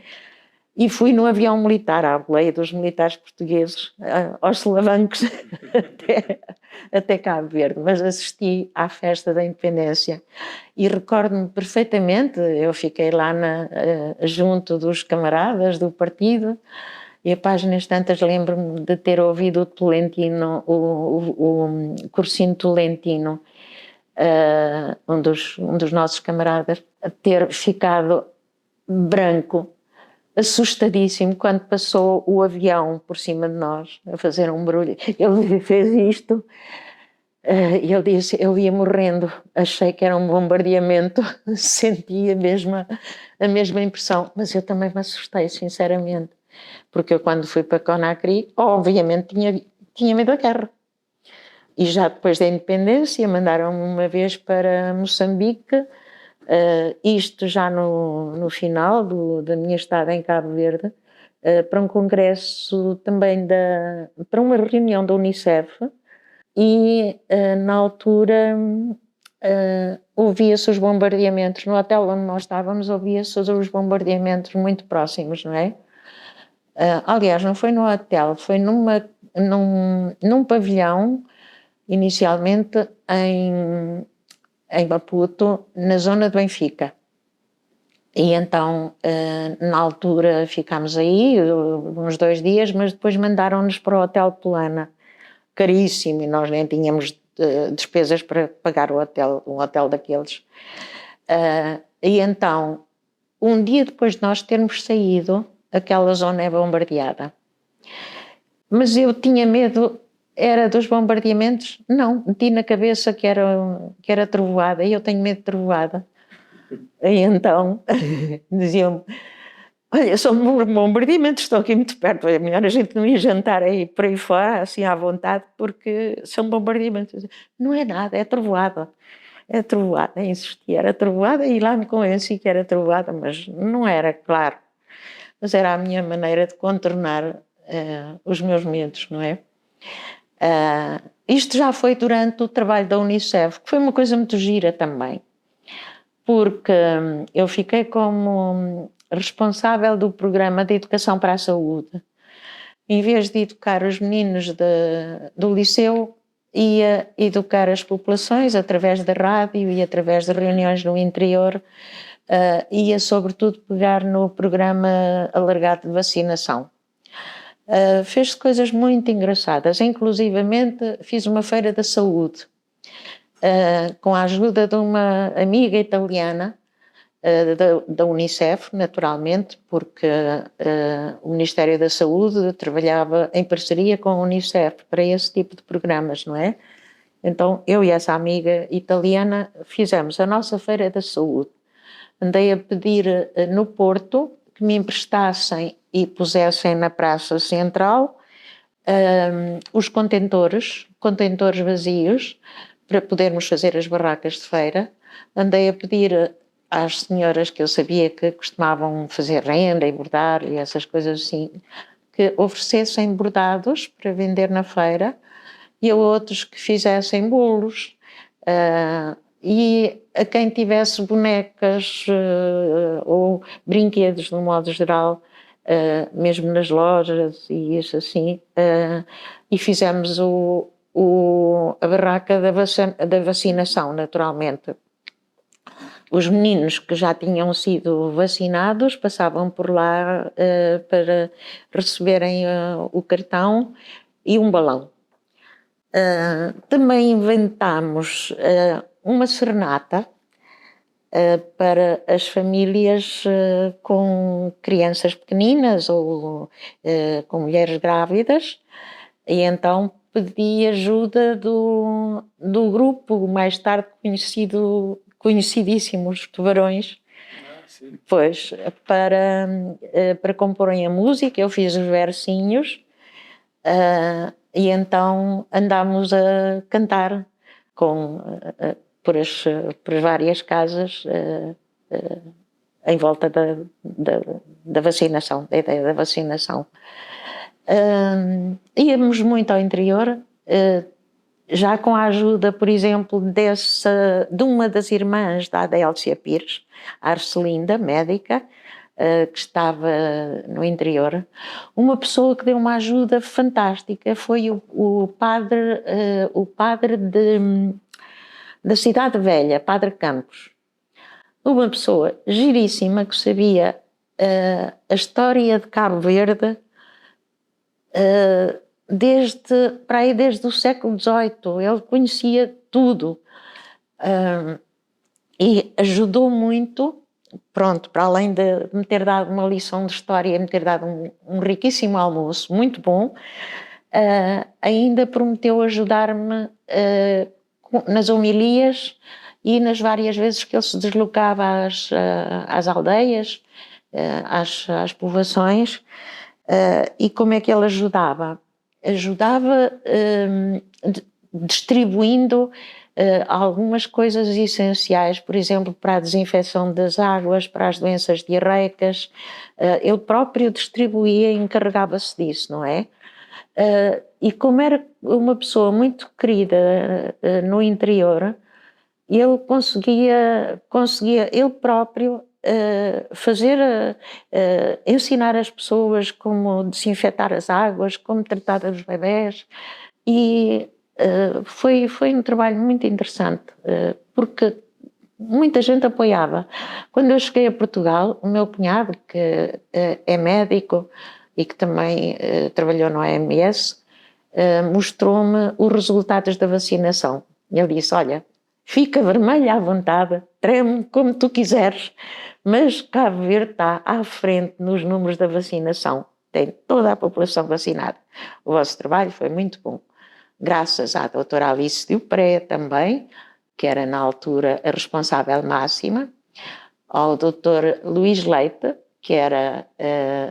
e fui no avião militar, à boleia dos militares portugueses, aos solavancos, até Cabo Verde, mas assisti à festa da independência e recordo-me perfeitamente, eu fiquei lá junto dos camaradas do partido e a páginas tantas lembro-me de ter ouvido o Tolentino, o cursinho Tolentino, um dos nossos camaradas, ter ficado branco, assustadíssimo, quando passou o avião por cima de nós, a fazer um barulho. Ele fez isto e ele disse, eu ia morrendo, achei que era um bombardeamento, senti a mesma impressão, mas eu também me assustei, sinceramente, porque eu quando fui para Conakry, obviamente tinha medo da guerra. E já depois da independência mandaram-me uma vez para Moçambique, isto já no final da minha estada em Cabo Verde, para um congresso também, para uma reunião da Unicef, e na altura ouvia-se os bombardeamentos, no hotel onde nós estávamos ouvia-se os bombardeamentos muito próximos, não é? Aliás, não foi no hotel, foi num pavilhão, inicialmente em Maputo, na zona de Benfica. E então, na altura, ficámos aí uns 2 dias, mas depois mandaram-nos para o Hotel Plana, caríssimo, e nós nem tínhamos despesas para pagar um hotel daqueles. E então, um dia depois de nós termos saído, aquela zona é bombardeada. Mas eu tinha medo, era dos bombardeamentos? Não, meti na cabeça que era trovoada, e eu tenho medo de trovoada. E então diziam-me, olha, são bombardeamentos, estão aqui muito perto, é melhor a gente não ir jantar aí por aí fora, assim à vontade, porque são bombardeamentos. Não é nada, é trovoada, insistia, era trovoada, e lá me convenci que era trovoada, mas não era, claro. Mas era a minha maneira de contornar os meus medos, não é? Isto já foi durante o trabalho da Unicef, que foi uma coisa muito gira também, porque eu fiquei como responsável do programa de educação para a saúde. Em vez de educar os meninos do liceu, ia educar as populações através da rádio e através de reuniões no interior, ia sobretudo pegar no programa alargado de vacinação. Fez coisas muito engraçadas, inclusivamente fiz uma feira da saúde, com a ajuda de uma amiga italiana, da Unicef, naturalmente, porque o Ministério da Saúde trabalhava em parceria com a Unicef para esse tipo de programas, não é? Então, eu e essa amiga italiana fizemos a nossa feira da saúde. Andei a pedir no Porto que me emprestassem e pusessem na praça central os contentores vazios, para podermos fazer as barracas de feira. Andei a pedir às senhoras que eu sabia que costumavam fazer renda e bordar e essas coisas assim, que oferecessem bordados para vender na feira, e a outros que fizessem bolos, e a quem tivesse bonecas ou brinquedos, de um modo geral, mesmo nas lojas e isso assim, e fizemos a barraca da vacinação, naturalmente. Os meninos que já tinham sido vacinados passavam por lá para receberem o cartão e um balão. Também inventámos uma serenata para as famílias com crianças pequeninas ou com mulheres grávidas, e então pedi ajuda do grupo mais tarde conhecidíssimos Tubarões, pois, para comporem a música. Eu fiz os versinhos, e então andámos a cantar por as várias casas em volta da vacinação, da ideia da vacinação. Íamos muito ao interior, já com a ajuda, por exemplo, de uma das irmãs da Adélcia Pires, a Arcelinda, médica, que estava no interior, uma pessoa que deu uma ajuda fantástica foi o padre da Cidade Velha, Padre Campos. Uma pessoa giríssima que sabia a história de Cabo Verde desde o século XVIII. Ele conhecia tudo e ajudou muito. Pronto, para além de me ter dado uma lição de história, me ter dado um riquíssimo almoço, muito bom, ainda prometeu ajudar-me nas homilias e nas várias vezes que ele se deslocava às aldeias, às povoações. E como é que ele ajudava? Ajudava distribuindo algumas coisas essenciais, por exemplo, para a desinfecção das águas, para as doenças diarreicas. Ele próprio distribuía e encarregava-se disso, não é? E como era uma pessoa muito querida no interior, ele conseguia ele próprio ensinar as pessoas como desinfetar as águas, como tratar os bebés, e foi um trabalho muito interessante, porque muita gente apoiava. Quando eu cheguei a Portugal, o meu cunhado, que é médico e que também trabalhou no AMS, mostrou-me os resultados da vacinação. Ele disse: olha, fica vermelha à vontade, treme como tu quiseres, mas Cabo Verde está à frente nos números da vacinação, tem toda a população vacinada. O vosso trabalho foi muito bom. Graças à doutora Alice Dupré também, que era na altura a responsável máxima, ao doutor Luís Leite, que era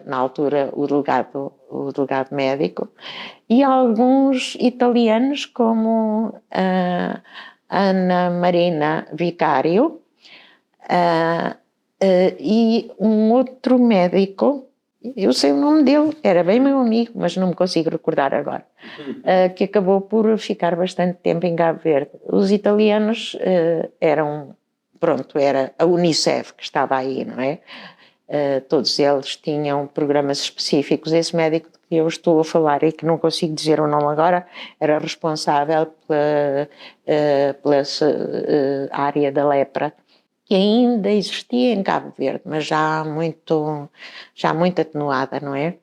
na altura o delegado médico, e alguns italianos como Ana Marina Vicario e um outro médico, eu sei o nome dele, era bem meu amigo, mas não me consigo recordar agora, que acabou por ficar bastante tempo em Cabo Verde. Os italianos eram, pronto, era a Unicef que estava aí, não é? Todos eles tinham programas específicos. Esse médico que eu estou a falar e que não consigo dizer o nome agora, era responsável pela área da lepra, que ainda existia em Cabo Verde, mas já muito atenuada, não é?